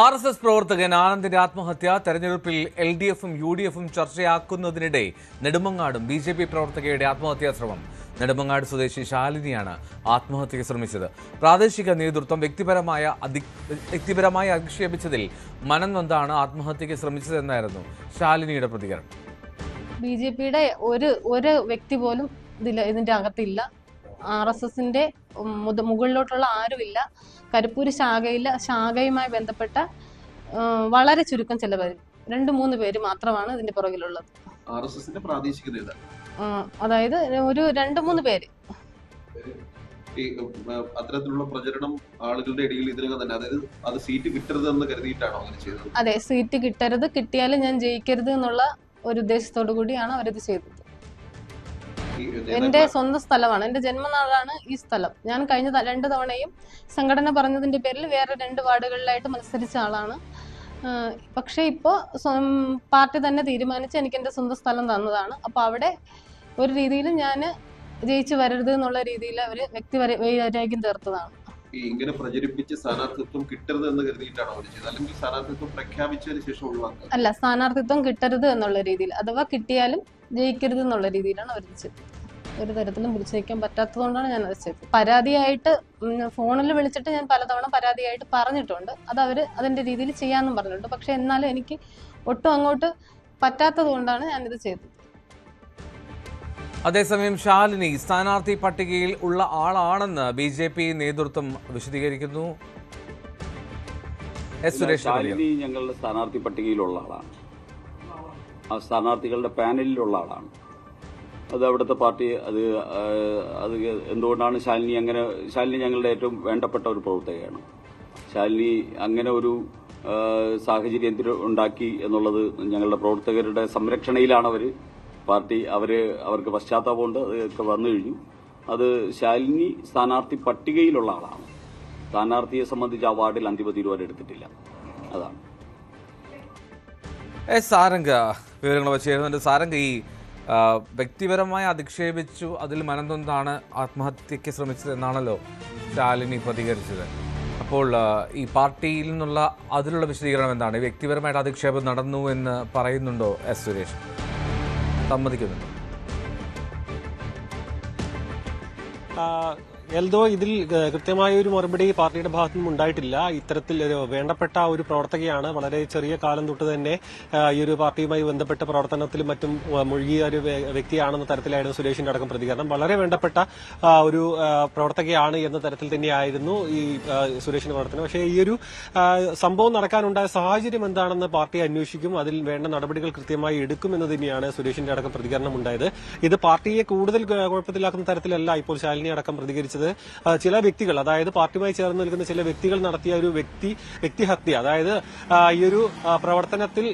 RSS പ്രവർത്തകൻ ആനന്ദിന്റെ ആത്മഹത്യ തെരഞ്ഞെടുപ്പിൽ LDFും UDFും ചർച്ചയാക്കുന്നതിനിടെ നെടുമങ്ങാടും BJP പ്രവർത്തകയുടെ ആത്മഹത്യാ ശ്രമം. നെടുമങ്ങാട് സ്വദേശി ശാലിനിയാണ് ആത്മഹത്യയ്ക്ക് ശ്രമിച്ചത്. പ്രാദേശിക നേതൃത്വം വ്യക്തിപരമായി അധിക്ഷേപിച്ചതിൽ മനം നൊന്താണ് ആത്മഹത്യയ്ക്ക് ശ്രമിച്ചതെന്നായിരുന്നു ശാലിനിയുടെ പ്രതികരണം. BJPയുടെ ഒരു വ്യക്തി പോലും ഇതിന്റെ അകത്തില്ല. RSSന്റെ മുകളിലോട്ടുള്ള ആരുമില്ല. കരിപ്പൂര് ശാഖയുമായി ബന്ധപ്പെട്ട വളരെ ചുരുക്കം ചിലവർ 2-3 പേര് മാത്രമാണ് ഇതിന്റെ പുറകിലുള്ളത്. RSSന്റെ പ്രാദേശിക നേതാവ്, അതായത് ഒരു 2-3 പേര്. അത്തരത്തിലുള്ള പ്രചരണം ആളുകളുടെ ഇടയിൽ ഇതിനകം തന്നെ, അതായത് അത് സീറ്റ് കിട്ടരുതെന്ന് കരുതിയിട്ടാണോ അങ്ങനെ ചെയ്തത്? അതെ, സീറ്റ് കിട്ടരുത്, കിട്ടിയാലും ഞാൻ ജയിക്കരുത് എന്നുള്ള ഒരു ഉദ്ദേശത്തോടു കൂടിയാണ് അവരത് ചെയ്തത്. എന്റെ സ്വന്തം സ്ഥലമാണ്, എന്റെ ജന്മനാടാണ് ഈ സ്ഥലം. ഞാൻ കഴിഞ്ഞ 2 തവണയും സംഘടന പറഞ്ഞതിന്റെ പേരിൽ വേറെ 2 വാർഡുകളിലായിട്ട് മത്സരിച്ച ആളാണ്. പക്ഷെ ഇപ്പോ പാർട്ടി തന്നെ തീരുമാനിച്ച് എനിക്ക് എന്റെ സ്വന്തം സ്ഥലം തന്നതാണ്. അപ്പൊ അവിടെ ഒരു രീതിയിൽ ഞാൻ ജയിച്ചു വരരുത് എന്നുള്ള രീതിയിൽ അവര് വ്യക്തിവൈരാഗ്യം തീർത്തതാണ്. ഇങ്ങനെ പ്രചരിപ്പിച്ച് സ്ഥാനാർത്ഥിത്വം കിട്ടരുത് എന്ന് കരുതിയിട്ടാണോ അവർ ചെയ്തത്, അല്ലെങ്കിൽ സ്ഥാനാർത്ഥിത്വം പ്രഖ്യാപിച്ചതിന് ശേഷം ഒഴിവാക്കുക? അല്ല, സ്ഥാനാർത്ഥിത്വം കിട്ടരുത് എന്നുള്ള രീതിയിൽ, അഥവാ കിട്ടിയാലും ജയിക്കരുത് എന്നുള്ള രീതിയിലാണ് അവർ ചെയ്തത്. ഒരു തരത്തിലും പിടിച്ചു വയ്ക്കാൻ പറ്റാത്തതുകൊണ്ടാണ് ഞാൻ അത് ചെയ്തത്. പരാതിയായിട്ട് ഫോണിൽ വിളിച്ചിട്ട് ഞാൻ പലതവണ പരാതിയായിട്ട് പറഞ്ഞിട്ടുണ്ട്. അത് അവര് അതിന്റെ രീതിയിൽ ചെയ്യാമെന്നും പറഞ്ഞിട്ടുണ്ട്. പക്ഷെ എന്നാലും എനിക്ക് ഒട്ടും അങ്ങോട്ട് പറ്റാത്തത് കൊണ്ടാണ് ഞാനിത് ചെയ്തത്. അതേസമയം ശാലിനി സ്ഥാനാർത്ഥി പട്ടികയിൽ ഉള്ള ആളാണെന്ന് BJP നേതൃത്വം വിശദീകരിക്കുന്നു. ശാലിനി ഞങ്ങളുടെ സ്ഥാനാർത്ഥി പട്ടികയിലുള്ള ആളാണ്, ആ സ്ഥാനാർത്ഥികളുടെ പാനലിലുള്ള ആളാണ്. അത് അവിടുത്തെ പാർട്ടി അത് എന്തുകൊണ്ടാണ് ശാലിനി ഞങ്ങളുടെ ഏറ്റവും വേണ്ടപ്പെട്ട ഒരു പ്രവർത്തകയാണ്. ശാലിനി അങ്ങനെ ഒരു സാഹചര്യം ഉണ്ടാക്കി എന്നുള്ളത് ഞങ്ങളുടെ പ്രവർത്തകരുടെ സംരക്ഷണയിലാണ് പാർട്ടി അവർക്ക് പശ്ചാത്താപമുണ്ട്, അതൊക്കെ വന്നു കഴിഞ്ഞു. അത് ശാലിനി സ്ഥാനാർത്ഥി പട്ടികയിലുള്ള ആളാണ്. സ്ഥാനാർത്ഥിയെ സംബന്ധിച്ച് ആ വാർഡിൽ അന്തിമ തീരുമാനം എടുത്തിട്ടില്ല. അതാണ് സാരംഗ വിവരങ്ങൾ വെച്ചിരുന്നുണ്ട്. സാരംഗ, ഈ വ്യക്തിപരമായി അധിക്ഷേപിച്ചു, അതിൽ മനംനൊന്താണ് ആത്മഹത്യക്ക് ശ്രമിച്ചത് എന്നാണല്ലോ ശാലിനി പ്രതികരിച്ചത്. അപ്പോൾ ഈ പാർട്ടിയിൽ നിന്നുള്ള അതിലുള്ള വിശദീകരണം എന്താണ്? വ്യക്തിപരമായിട്ട് അധിക്ഷേപം നടന്നു എന്ന് പറയുന്നുണ്ടോ സുരേഷ്? സമ്മതിക്കുന്നുണ്ടോ? എൽദോ, ഇതിൽ കൃത്യമായ ഒരു മറുപടി പാർട്ടിയുടെ ഭാഗത്തു നിന്നും ഉണ്ടായിട്ടില്ല. ഇത്തരത്തിൽ വേണ്ടപ്പെട്ട ഒരു പ്രവർത്തകയാണ്, വളരെ ചെറിയ കാലം തൊട്ട് തന്നെ ഈ ഒരു പാർട്ടിയുമായി ബന്ധപ്പെട്ട പ്രവർത്തനത്തിലും മറ്റും മുഴുകിയ ഒരു വ്യക്തിയാണെന്ന തരത്തിലായിരുന്നു സുരേഷിന്റെ അടക്കം പ്രതികരണം. വളരെ വേണ്ടപ്പെട്ട ഒരു പ്രവർത്തകയാണ് എന്ന തരത്തിൽ തന്നെയായിരുന്നു ഈ സുരേഷിന്റെ പ്രവർത്തനം. പക്ഷേ ഈ ഒരു സംഭവം നടക്കാനുണ്ടായ സാഹചര്യം എന്താണെന്ന് പാർട്ടി അന്വേഷിക്കും, അതിൽ വേണ്ട നടപടികൾ കൃത്യമായി എടുക്കുമെന്ന് തന്നെയാണ് സുരേഷിന്റെ അടക്കം പ്രതികരണം ഉണ്ടായത്. ഇത് പാർട്ടിയെ കൂടുതൽ കുഴപ്പത്തിലാക്കുന്ന തരത്തിലല്ല ഇപ്പോൾ ശാലിനി അടക്കം പ്രതികരിച്ചത്. ചില വ്യക്തികൾ, അതായത് പാർട്ടിയുമായി ചേർന്ന് നിൽക്കുന്ന ചില വ്യക്തികൾ നടത്തിയ ഒരു വ്യക്തിഹത്യ, അതായത് ഈ ഒരു പ്രവർത്തനത്തിൽ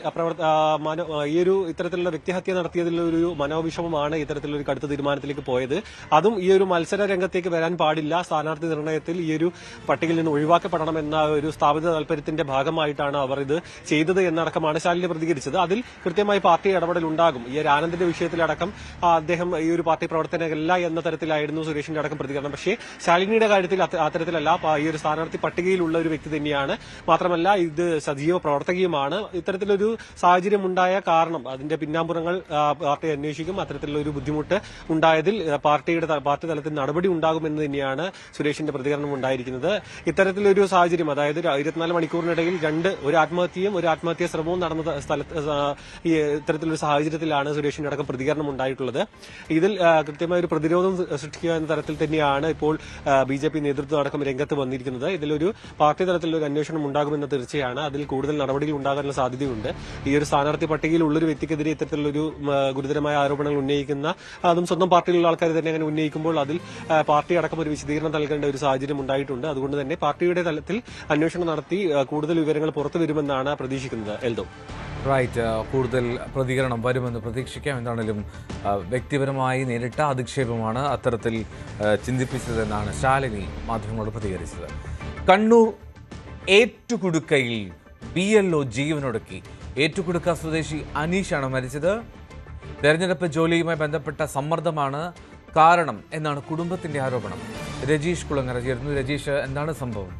ഈ ഒരു ഇത്തരത്തിലുള്ള വ്യക്തിഹത്യ നടത്തിയതിലൊരു മനോവിഷമമാണ് ഇത്തരത്തിലൊരു കടുത്ത തീരുമാനത്തിലേക്ക് പോയത്. അതും ഈ ഒരു മത്സര രംഗത്തേക്ക് വരാൻ പാടില്ല, സ്ഥാനാർത്ഥി നിർണയത്തിൽ ഈ ഒരു പട്ടികയിൽ നിന്ന് ഒഴിവാക്കപ്പെടണമെന്ന ഒരു സ്ഥാപിത താൽപര്യത്തിന്റെ ഭാഗമായിട്ടാണ് അവർ ഇത് ചെയ്തത് എന്നടക്കമാണ് ശാലിനി പ്രതികരിച്ചത്. അതിൽ കൃത്യമായി പാർട്ടി ഇടപെടൽ ഉണ്ടാകും. ഈ ഒരു ആനന്ദിന്റെ വിഷയത്തിലടക്കം അദ്ദേഹം ഈ ഒരു പാർട്ടി പ്രവർത്തനമല്ല എന്ന തരത്തിലായിരുന്നു സുരേഷിന്റെ അടക്കം പ്രതികരണം. പക്ഷേ ശാലിനിയുടെ കാര്യത്തിൽ അത്തരത്തിലല്ല, ഈ ഒരു സ്ഥാനാർത്ഥി പട്ടികയിലുള്ള ഒരു വ്യക്തി തന്നെയാണ്. മാത്രമല്ല ഇത് സജീവ പ്രവർത്തകയുമാണ്. ഇത്തരത്തിലൊരു സാഹചര്യം ഉണ്ടായ കാരണം, അതിന്റെ പിന്നാമ്പുറങ്ങൾ പാർട്ടി അന്വേഷിക്കും. അത്തരത്തിലുള്ള ഒരു ബുദ്ധിമുട്ട് ഉണ്ടായതിൽ പാർട്ടി തലത്തിൽ നടപടി ഉണ്ടാകുമെന്ന് തന്നെയാണ് സുരേഷിന്റെ പ്രതികരണം ഉണ്ടായിരിക്കുന്നത്. ഇത്തരത്തിലൊരു സാഹചര്യം, അതായത് 24 മണിക്കൂറിനിടയിൽ ഒരു ആത്മഹത്യയും ഒരു ആത്മഹത്യാ ശ്രമവും നടന്ന സ്ഥലത്ത് ഇത്തരത്തിലൊരു സാഹചര്യത്തിലാണ് സുരേഷിന്റെ അടക്കം പ്രതികരണം ഉണ്ടായിട്ടുള്ളത്. ഇതിൽ കൃത്യമായ ഒരു പ്രതിരോധം സൃഷ്ടിക്കുക എന്ന തരത്തിൽ തന്നെയാണ് ഇപ്പോൾ BJP നേതൃത്വം അടക്കം രംഗത്ത് വന്നിരിക്കുന്നത്. ഇതിലൊരു പാർട്ടി തലത്തിലൊരു അന്വേഷണം ഉണ്ടാകുമെന്ന് തീർച്ചയാണ്. അതിൽ കൂടുതൽ നടപടികൾ ഉണ്ടാകാനുള്ള സാധ്യതയുണ്ട്. ഈ ഒരു സ്ഥാനാർത്ഥി പട്ടികയിൽ ഉള്ളൊരു വ്യക്തിക്കെതിരെ ഇത്തരത്തിലൊരു ഗുരുതരമായ ആരോപണങ്ങൾ ഉന്നയിക്കുന്ന, അതും സ്വന്തം പാർട്ടിയിലുള്ള ആൾക്കാർ തന്നെ അങ്ങനെ ഉന്നയിക്കുമ്പോൾ അതിൽ പാർട്ടി അടക്കം ഒരു വിശദീകരണം നൽകേണ്ട ഒരു സാഹചര്യം ഉണ്ടായിട്ടുണ്ട്. അതുകൊണ്ട് തന്നെ പാർട്ടിയുടെ തലത്തിൽ അന്വേഷണം നടത്തി കൂടുതൽ വിവരങ്ങൾ പുറത്തു വരുമെന്നാണ് പ്രതീക്ഷിക്കുന്നത്. എൽദോ, റൈറ്റ്, കൂടുതൽ പ്രതികരണം വരുമെന്ന് പ്രതീക്ഷിക്കാം. എന്താണെങ്കിലും വ്യക്തിപരമായി നേരിട്ട അധിക്ഷേപമാണ് അത്തരത്തിൽ ചിന്തിപ്പിച്ചതെന്നാണ് ശാലിനി മാധ്യമങ്ങളോട് പ്രതികരിച്ചത്. കണ്ണൂർ ഏറ്റുകുടുക്കയിൽ BLO ജീവനൊടുക്കി. ഏറ്റുകുടുക്ക സ്വദേശി അനീഷാണ് മരിച്ചത്. തെരഞ്ഞെടുപ്പ് ജോലിയുമായി ബന്ധപ്പെട്ട സമ്മർദ്ദമാണ് കാരണം എന്നാണ് കുടുംബത്തിന്റെ ആരോപണം. രജീഷ് കുളങ്ങര ചേർന്നു. രജീഷ്, എന്താണ് സംഭവം?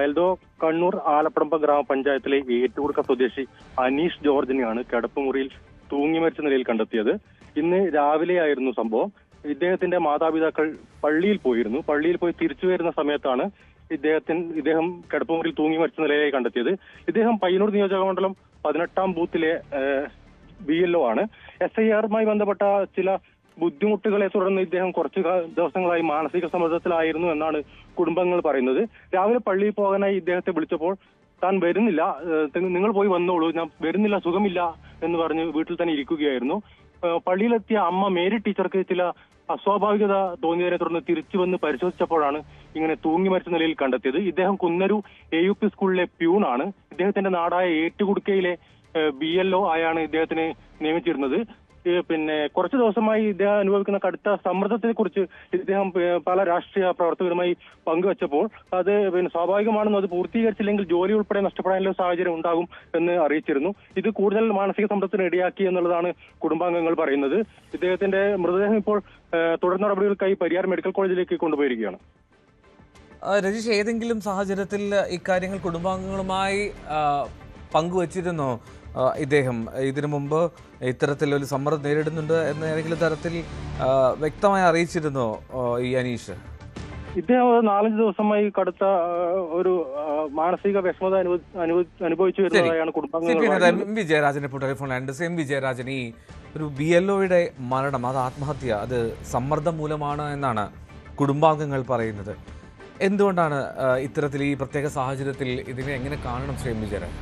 എൽദോ, കണ്ണൂർ ആലപ്പടമ്പ ഗ്രാമപഞ്ചായത്തിലെ ഏറ്റുകുടുക്ക സ്വദേശി അനീഷ് ജോർജിനെയാണ് കിടപ്പുമുറിയിൽ തൂങ്ങി മരിച്ച നിലയിൽ കണ്ടെത്തിയത്. ഇന്ന് രാവിലെയായിരുന്നു സംഭവം. ഇദ്ദേഹത്തിന്റെ മാതാപിതാക്കൾ പള്ളിയിൽ പോയി തിരിച്ചു വരുന്ന സമയത്താണ് ഇദ്ദേഹം കിടപ്പുമുറിയിൽ തൂങ്ങി മരിച്ച നിലയിലായി കണ്ടെത്തിയത്. ഇദ്ദേഹം പയ്യന്നൂർ നിയോജക മണ്ഡലം 18-ാം ബൂത്തിലെ BLO ആണ്. SIR-മായി ബന്ധപ്പെട്ട ചില ബുദ്ധിമുട്ടുകളെ തുടർന്ന് ഇദ്ദേഹം കുറച്ചു ദിവസങ്ങളായി മാനസിക സമ്മർദ്ദത്തിലായിരുന്നു എന്നാണ് കുടുംബങ്ങൾ പറയുന്നത്. രാവിലെ പള്ളിയിൽ പോകാനായി ഇദ്ദേഹത്തെ വിളിച്ചപ്പോൾ താൻ വരുന്നില്ല, നിങ്ങൾ പോയി വന്നോളൂ, ഞാൻ വരുന്നില്ല, സുഖമില്ല എന്ന് പറഞ്ഞ് വീട്ടിൽ തന്നെ ഇരിക്കുകയായിരുന്നു. പള്ളിയിലെത്തിയ അമ്മ മേരി ടീച്ചർക്ക് ചില അസ്വാഭാവികത തോന്നിയതിനെ തുടർന്ന് തിരിച്ചു വന്ന് പരിശോധിച്ചപ്പോഴാണ് ഇങ്ങനെ തൂങ്ങി മരിച്ച നിലയിൽ കണ്ടെത്തിയത്. ഇദ്ദേഹം കുന്നരു AUP സ്കൂളിലെ പ്യൂണാണ്. ഇദ്ദേഹത്തിന്റെ നാടായ ഏറ്റുകുടുക്കയിലെ BLO ആയാണ് ഇദ്ദേഹത്തിനെ നിയമിച്ചിരുന്നത്. പിന്നെ കുറച്ചു ദിവസമായി ഇദ്ദേഹം അനുഭവിക്കുന്ന കടുത്ത സമ്മർദ്ദത്തെ കുറിച്ച് ഇദ്ദേഹം പല രാഷ്ട്രീയ പ്രവർത്തകരുമായി പങ്കുവച്ചപ്പോൾ അത് പിന്നെ സ്വാഭാവികമാണെന്നും അത് പൂർത്തീകരിച്ചില്ലെങ്കിൽ ജോലി ഉൾപ്പെടെ നഷ്ടപ്പെടാനുള്ള സാഹചര്യം ഉണ്ടാകും എന്ന് അറിയിച്ചിരുന്നു. ഇത് കൂടുതൽ മാനസിക സമ്മർദ്ദത്തിന് ഇടയാക്കി എന്നുള്ളതാണ് കുടുംബാംഗങ്ങൾ പറയുന്നത്. ഇദ്ദേഹത്തിന്റെ മൃതദേഹം ഇപ്പോൾ തുടർ നടപടികൾക്കായി പരിയാർ മെഡിക്കൽ കോളേജിലേക്ക് കൊണ്ടുപോയിരിക്കുകയാണ്. രജീഷ്, ഏതെങ്കിലും സാഹചര്യത്തിൽ ഇക്കാര്യങ്ങൾ കുടുംബാംഗങ്ങളുമായി പങ്കുവച്ചിരുന്നോ ഇദ്ദേഹം? ഇതിനു മുമ്പ് ഇത്തരത്തിലൊരു സമ്മർദ്ദം നേരിടുന്നുണ്ട് എന്ന ഏതെങ്കിലും തരത്തിൽ വ്യക്തമായി അറിയിച്ചിരുന്നോ ഈ അനീഷ്? ഇദ്ദേഹം 4-5 ദിവസമായി കടുത്ത ഒരു മാനസിക വിഷമത അനുഭവിച്ചു വരുന്നതായാണ് കുടുംബാംഗങ്ങൾ. എം വി ജയരാജൻ ഇപ്പോൾ ടെലിഫോണിലുണ്ട്. എം വി ജയരാജൻ, ഈ ഒരു BLOയുടെ മരണം, അത് ആത്മഹത്യ, അത് സമ്മർദ്ദം മൂലമാണ് എന്നാണ് കുടുംബാംഗങ്ങൾ പറയുന്നത്. എന്തുകൊണ്ടാണ് ഇത്തരത്തിൽ ഈ പ്രത്യേക സാഹചര്യത്തിൽ ഇതിനെ എങ്ങനെ കാണണം ശ്രീ എം വി ജയരാജൻ?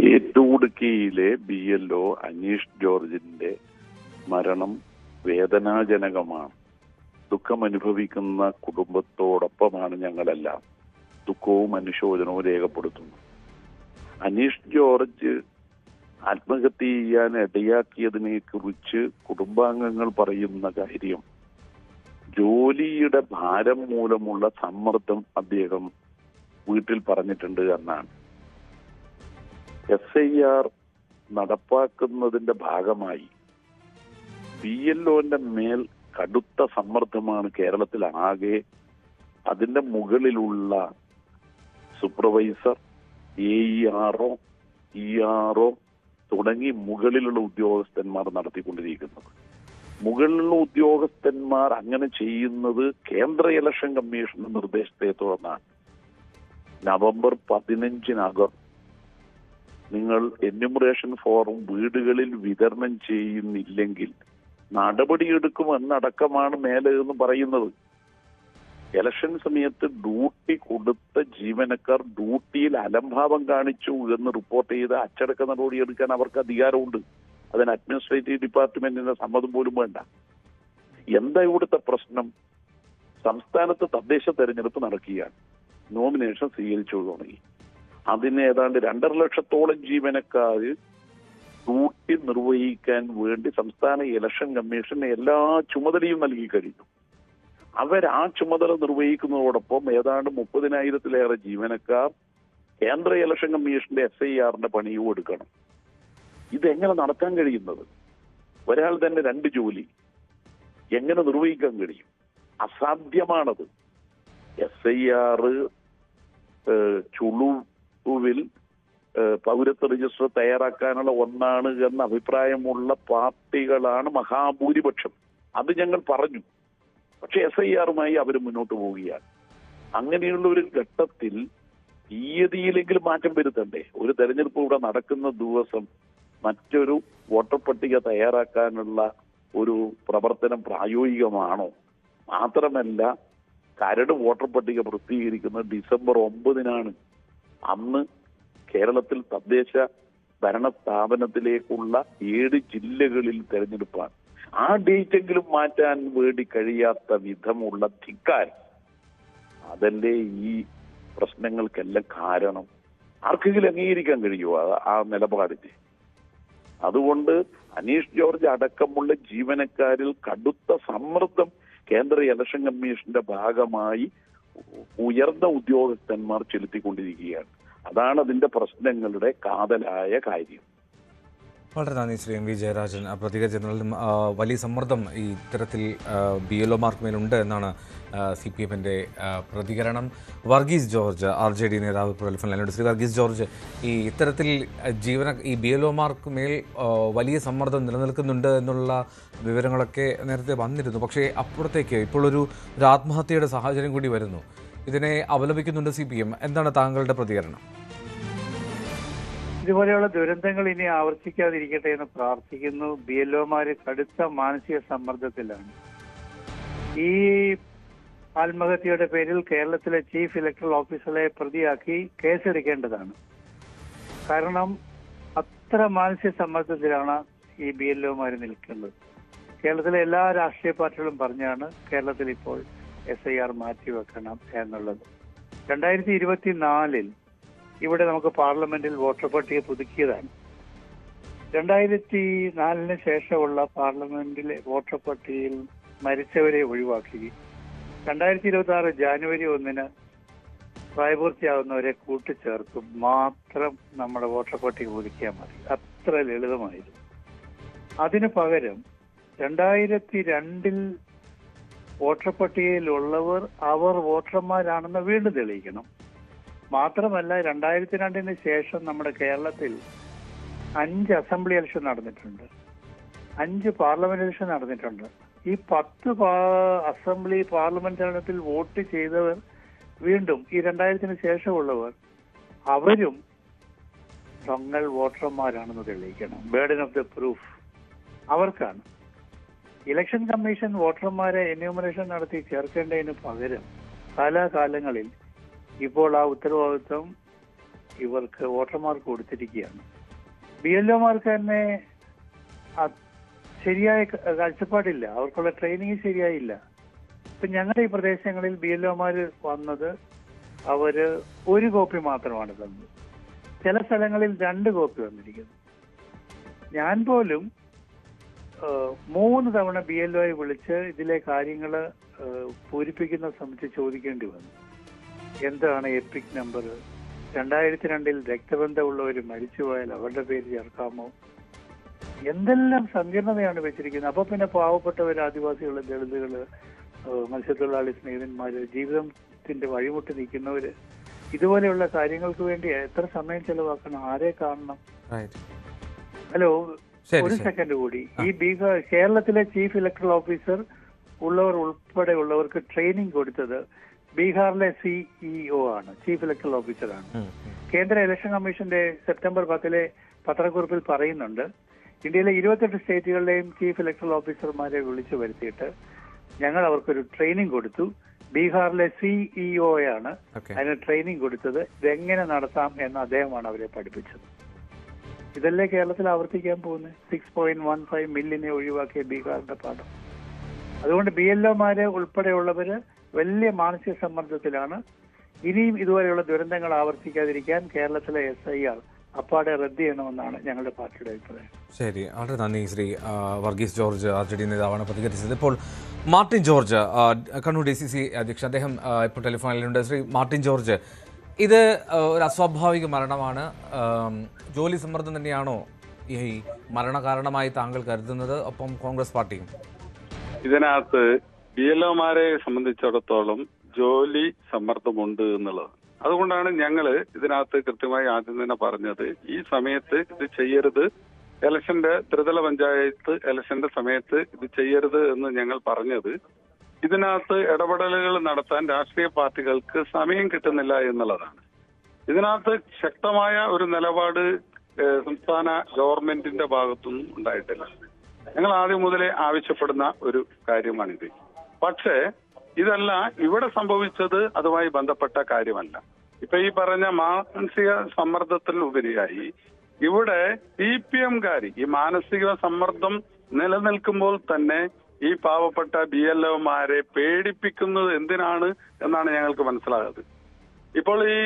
ഏറ്റുമുടുക്കിയിലെ BLO അനീഷ് ജോർജിന്റെ മരണം വേദനാജനകമാണ്. ദുഃഖമനുഭവിക്കുന്ന കുടുംബത്തോടൊപ്പമാണ് ഞങ്ങളെല്ലാം. ദുഃഖവും അനുശോചനവും രേഖപ്പെടുത്തുന്നു. അനീഷ് ജോർജ് ആത്മഹത്യ ചെയ്യാൻ ഇടയാക്കിയതിനെ കുറിച്ച് കുടുംബാംഗങ്ങൾ പറയുന്ന കാര്യം ജോലിയുടെ ഭാരം മൂലമുള്ള സമ്മർദ്ദം അദ്ദേഹം വീട്ടിൽ പറഞ്ഞിട്ടുണ്ട് എന്നാണ്. SIR നടപ്പാക്കുന്നതിന്റെ ഭാഗമായി BLOന്റെ മേൽ കടുത്ത സമ്മർദ്ദമാണ് കേരളത്തിൽ ആകെ. അതിന്റെ മുകളിലുള്ള സൂപ്പർവൈസർ, AERO, ERO തുടങ്ങി മുകളിലുള്ള ഉദ്യോഗസ്ഥന്മാർ നടത്തിക്കൊണ്ടിരിക്കുന്നത്. മുകളിലുള്ള ഉദ്യോഗസ്ഥന്മാർ അങ്ങനെ ചെയ്യുന്നത് കേന്ദ്ര ഇലക്ഷൻ കമ്മീഷന്റെ നിർദ്ദേശത്തെ തുടർന്നാണ്. നവംബർ 15-നകം നിങ്ങൾ എന്യൂമറേഷൻ ഫോം വീടുകളിൽ വിതരണം ചെയ്യുന്നില്ലെങ്കിൽ നടപടിയെടുക്കുമെന്നടക്കമാണ് മേലെ എന്ന് പറയുന്നത്. ഇലക്ഷൻ സമയത്ത് ഡ്യൂട്ടി കൊടുത്ത ജീവനക്കാർ ഡ്യൂട്ടിയിൽ അലംഭാവം കാണിച്ചു എന്ന് റിപ്പോർട്ട് ചെയ്ത് അച്ചടക്ക നടപടിയെടുക്കാൻ അവർക്ക് അധികാരമുണ്ട്. അതിന് അഡ്മിനിസ്ട്രേറ്റീവ് ഡിപ്പാർട്ട്മെന്റിന്റെ സമ്മതം പോലും വേണ്ട. എന്താ ഇവിടുത്തെ പ്രശ്നം? സംസ്ഥാനത്ത് തദ്ദേശ തെരഞ്ഞെടുപ്പ് നടക്കുകയാണ്. നോമിനേഷൻ സ്വീകരിച്ചു തുടങ്ങി. അതിന് ഏതാണ്ട് 2.5 ലക്ഷത്തോളം ജീവനക്കാർ ഡ്യൂട്ടി നിർവഹിക്കാൻ വേണ്ടി സംസ്ഥാന ഇലക്ഷൻ കമ്മീഷൻ എല്ലാ ചുമതലയും നൽകി കഴിഞ്ഞു. ആ ചുമതല നിർവഹിക്കുന്നതോടൊപ്പം ഏതാണ്ട് 30,000-ലേറെ ജീവനക്കാർ കേന്ദ്ര ഇലക്ഷൻ കമ്മീഷന്റെ SIRന്റെ പണിയും എടുക്കണം. ഇതെങ്ങനെ നടത്താൻ കഴിയുന്നത്? ഒരാൾ തന്നെ 2 ജോലി എങ്ങനെ നിർവഹിക്കാൻ കഴിയും? അസാധ്യമാണത്. SIR ചുളുവിൽ പൗരത്വ രജിസ്റ്റർ തയ്യാറാക്കാനുള്ള ഒന്നാണ് എന്ന അഭിപ്രായമുള്ള പാർട്ടികളാണ് മഹാഭൂരിപക്ഷം. അത് ഞങ്ങൾ പറഞ്ഞു. പക്ഷെ SIRമായി അവർ മുന്നോട്ട് പോവുകയാണ്. അങ്ങനെയുള്ള ഒരു ഘട്ടത്തിൽ തീയതിയിലെങ്കിലും മാറ്റം വരുത്തണ്ടേ? ഒരു തെരഞ്ഞെടുപ്പ് ഇവിടെ നടക്കുന്ന ദിവസം മറ്റൊരു വോട്ടർ പട്ടിക തയ്യാറാക്കാനുള്ള ഒരു പ്രവർത്തനം പ്രായോഗികമാണോ? മാത്രമല്ല, കരട് വോട്ടർ പട്ടിക പ്രസിദ്ധീകരിക്കുന്നത് ഡിസംബർ 9-നാണ്. അന്ന് കേരളത്തിൽ തദ്ദേശ ഭരണ സ്ഥാപനത്തിലേക്കുള്ള 7 ജില്ലകളിൽ തെരഞ്ഞെടുപ്പാണ്. ആ ഡേറ്റെങ്കിലും മാറ്റാൻ വേണ്ടി കഴിയാത്ത വിധമുള്ള ധിക്കാരം, അതല്ലേ ഈ പ്രശ്നങ്ങൾക്കെല്ലാം കാരണം. ആർക്കെങ്കിലും അംഗീകരിക്കാൻ കഴിയുമോ ആ നിലപാടിന്? അതുകൊണ്ട് അനീഷ് ജോർജ് അടക്കമുള്ള ജീവനക്കാരിൽ കടുത്ത സമ്മർദ്ദം കേന്ദ്ര ഇലക്ഷൻ കമ്മീഷന്റെ ഭാഗമായി ഉയർന്ന ഉദ്യോഗസ്ഥന്മാർ ചെലുത്തിക്കൊണ്ടിരിക്കുകയാണ്. അതാണ് അതിന്റെ പ്രശ്നങ്ങളുടെ കാതലായ കാര്യം. വളരെ നന്ദി ശ്രീ എം വി ജയരാജൻ. പ്രതികരിച്ചതിനാലും വലിയ സമ്മർദ്ദം ഈ ഇത്തരത്തിൽ BLOമാർക്ക് മേലുണ്ട് എന്നാണ് CPMന്റെ പ്രതികരണം. വർഗീസ് ജോർജ്, RJD നേതാവ് ടെലിഫോണിലുണ്ട്. ശ്രീ വർഗീസ് ജോർജ്, ഈ ഇത്തരത്തിൽ ഈ BLOമാർക്ക് മേൽ വലിയ സമ്മർദ്ദം നിലനിൽക്കുന്നുണ്ട് എന്നുള്ള വിവരങ്ങളൊക്കെ നേരത്തെ വന്നിരുന്നു. പക്ഷേ അപ്പുറത്തേക്ക് ഇപ്പോൾ ഒരു ആത്മഹത്യയുടെ സാഹചര്യം കൂടി വരുന്നു. ഇതിനെ അപലപിക്കുന്നുണ്ട് CPM. എന്താണ് താങ്കളുടെ പ്രതികരണം? ഇതുപോലെയുള്ള ദുരന്തങ്ങൾ ഇനി ആവർത്തിക്കാതിരിക്കട്ടെ എന്ന് പ്രാർത്ഥിക്കുന്നു. BLOമാര് കടുത്ത മാനസിക സമ്മർദ്ദത്തിലാണ്. ഈ ആത്മഹത്യയുടെ പേരിൽ കേരളത്തിലെ ചീഫ് ഇലക്ടറൽ ഓഫീസറെ പ്രതിയാക്കി കേസെടുക്കേണ്ടതാണ്. കാരണം അത്ര മാനസിക സമ്മർദ്ദത്തിലാണ് ഈ BLOമാര് നിൽക്കുന്നത്. കേരളത്തിലെ എല്ലാ രാഷ്ട്രീയ പാർട്ടികളും പറഞ്ഞാണ് കേരളത്തിൽ ഇപ്പോൾ SIR മാറ്റിവെക്കണം എന്നുള്ളത്. 2024 ഇവിടെ നമുക്ക് പാർലമെന്റിൽ വോട്ടർ പട്ടിക പുതുക്കിയതാണ്. 2004 ശേഷമുള്ള പാർലമെന്റിലെ വോട്ടർ പട്ടികയിൽ മരിച്ചവരെ ഒഴിവാക്കി 2026 ജാനുവരി 1 പ്രായപൂർത്തിയാവുന്നവരെ കൂട്ടിച്ചേർക്കും മാത്രം നമ്മുടെ വോട്ടർ പട്ടിക പുതുക്കിയാൽ മതി. അത്ര ലളിതമായിരുന്നു. അതിനു പകരം 2002 വോട്ടർ പട്ടികയിലുള്ളവർ അവർ വോട്ടർമാരാണെന്ന് വീണ്ടും തെളിയിക്കണം. മാത്രമല്ല 2002 ശേഷം നമ്മുടെ കേരളത്തിൽ 5 അസംബ്ലി ഇലക്ഷൻ നടന്നിട്ടുണ്ട്, 5 പാർലമെന്റ് ഇലക്ഷൻ നടന്നിട്ടുണ്ട്. ഈ 10 അസംബ്ലി പാർലമെന്റ് തെരഞ്ഞെടുപ്പിൽ വോട്ട് ചെയ്തവർ വീണ്ടും ഈ 2000 ശേഷമുള്ളവർ അവരും തങ്ങൾ വോട്ടർമാരാണെന്ന് തെളിയിക്കണം. ബേർഡൻ ഓഫ് ദ പ്രൂഫ് അവർക്കാണ്. ഇലക്ഷൻ കമ്മീഷൻ വോട്ടർമാരെ എന്യൂമറേഷൻ നടത്തി ചേർക്കേണ്ടതിന് പകരം കാലാകാലങ്ങളിൽ ഇപ്പോൾ ആ ഉത്തരവാദിത്വം ഇവർക്ക് വോട്ടർമാർക്ക് കൊടുത്തിരിക്കുകയാണ്. BLOമാർക്ക് തന്നെ ശരിയായ കാഴ്ചപ്പാടില്ല, അവർക്കുള്ള ട്രെയിനിങ് ശരിയായില്ല. ഇപ്പൊ ഞങ്ങളുടെ ഈ പ്രദേശങ്ങളിൽ BLOമാര് വന്നത് അവര് 1 കോപ്പി മാത്രമാണ് തന്നത്. ചില സ്ഥലങ്ങളിൽ 2 കോപ്പി വന്നിരിക്കുന്നു. ഞാൻ പോലും 3 തവണ BLOയെ വിളിച്ച് ഇതിലെ കാര്യങ്ങൾ പൂരിപ്പിക്കുന്ന സംബന്ധിച്ച് ചോദിക്കേണ്ടി വന്നു. എന്താണ് എപ്പിക് നമ്പർ, 2002 രക്തബന്ധമുള്ളവർ മരിച്ചുപോയാൽ അവരുടെ പേര് ചേർക്കാമോ, എന്തെല്ലാം സങ്കീർണതയാണ് വെച്ചിരിക്കുന്നത്. അപ്പൊ പിന്നെ പാവപ്പെട്ടവർ, ആദിവാസികള്, ദളിതുകള്, മത്സ്യത്തൊഴിലാളി സ്നേഹിതന്മാര്, ജീവിതത്തിന്റെ വഴിമുട്ടി നിൽക്കുന്നവര്, ഇതുപോലെയുള്ള കാര്യങ്ങൾക്ക് വേണ്ടി എത്ര സമയം ചെലവാക്കണം, ആരെ കാണണം? ഹലോ, ഒരു സെക്കൻഡ് കൂടി. ഈ കേരളത്തിലെ ചീഫ് ഇലക്ടറൽ ഓഫീസർ ഉള്ളവർ ഉൾപ്പെടെ ഉള്ളവർക്ക് ട്രെയിനിങ് കൊടുത്തത് ബീഹാറിലെ CEO ആണ്, ചീഫ് ഇലക്ടറൽ ഓഫീസറാണ്. കേന്ദ്ര ഇലക്ഷൻ കമ്മീഷന്റെ സെപ്റ്റംബർ 10 പത്രക്കുറിപ്പിൽ പറയുന്നുണ്ട്, ഇന്ത്യയിലെ 28 സ്റ്റേറ്റുകളിലെയും ചീഫ് ഇലക്ടറൽ ഓഫീസർമാരെ വിളിച്ചു വരുത്തിയിട്ട് ഞങ്ങൾ അവർക്കൊരു ട്രെയിനിങ് കൊടുത്തു. ബീഹാറിലെ CEOയാണ് അതിന് ട്രെയിനിങ് കൊടുത്തത്. ഇതെങ്ങനെ നടത്താം എന്ന് അദ്ദേഹമാണ് അവരെ പഠിപ്പിച്ചത്. ഇതല്ലേ കേരളത്തിൽ ആവർത്തിക്കാൻ പോകുന്നത്? 6.15 മില്യനെ ഒഴിവാക്കിയ ബീഹാറിന്റെ പാഠം. അതുകൊണ്ട് BLOമാരെ ഉൾപ്പെടെയുള്ളവര് വലിയ മാനസിക സമ്മർദ്ദത്തിലാണ്. ഇനിയും ഇതുപോലെയുള്ള ദുരന്തങ്ങൾ ആവർത്തിക്കാതിരിക്കാൻ കേരളത്തിലെ SIR അപ്പാടെ റദ്ദ് ചെയ്യണമെന്നാണ് ഞങ്ങളുടെ പാർട്ടിയുടെ അഭിപ്രായം. ശരി, വളരെ നന്ദി. ശ്രീ വർഗീസ് ജോർജ്, RJD നേതാവാണ് പ്രതികരിച്ചത്. ഇപ്പോൾ മാർട്ടിൻ ജോർജ്, കണ്ണൂർ DCC അധ്യക്ഷൻ, അദ്ദേഹം ഇപ്പോൾ ടെലിഫോണിലുണ്ട്. ശ്രീ മാർട്ടിൻ ജോർജ്, ഇത് ഒരു അസ്വാഭാവിക മരണമാണ്. ജോലി സമ്മർദ്ദം തന്നെയാണോ ഈ മരണകാരണമായി താങ്കൾ കരുതുന്നത്? ഒപ്പം കോൺഗ്രസ് പാർട്ടിയും ഇതിനകത്ത് BLOമാരെ സംബന്ധിച്ചിടത്തോളം ജോലി സമ്മർദ്ദമുണ്ട് എന്നുള്ളത്. അതുകൊണ്ടാണ് ഞങ്ങള് ഇതിനകത്ത് കൃത്യമായി ആദ്യം തന്നെ പറഞ്ഞത്, ഈ സമയത്ത് ഇത് ചെയ്യരുത്, ഇലക്ഷന്റെ ത്രിതല പഞ്ചായത്ത് ഇലക്ഷന്റെ സമയത്ത് ഇത് ചെയ്യരുത് എന്ന് ഞങ്ങൾ പറഞ്ഞത്. ഇതിനകത്ത് ഇടപെടലുകൾ നടത്താൻ രാഷ്ട്രീയ പാർട്ടികൾക്ക് സമയം കിട്ടുന്നില്ല എന്നുള്ളതാണ്. ഇതിനകത്ത് ശക്തമായ ഒരു നിലപാട് സംസ്ഥാന ഗവൺമെന്റിന്റെ ഭാഗത്തുനിന്നും ഉണ്ടായിട്ടില്ല. ഞങ്ങൾ ആദ്യം മുതലേ ആവശ്യപ്പെടുന്ന ഒരു കാര്യമാണിത്. പക്ഷേ ഇതല്ല ഇവിടെ സംഭവിച്ചത്, അതുമായി ബന്ധപ്പെട്ട കാര്യമല്ല. ഇപ്പൊ ഈ പറഞ്ഞ മാനസിക സമ്മർദ്ദത്തിനുപരിയായി ഇവിടെ CPMകാർ ഈ മാനസിക സമ്മർദ്ദം നിലനിൽക്കുമ്പോൾ തന്നെ ഈ പാവപ്പെട്ട BLOമാരെ പേടിപ്പിക്കുന്നത് എന്തിനാണ് എന്നാണ് ഞങ്ങൾക്ക് മനസ്സിലാകുന്നത്. ഇപ്പോൾ ഈ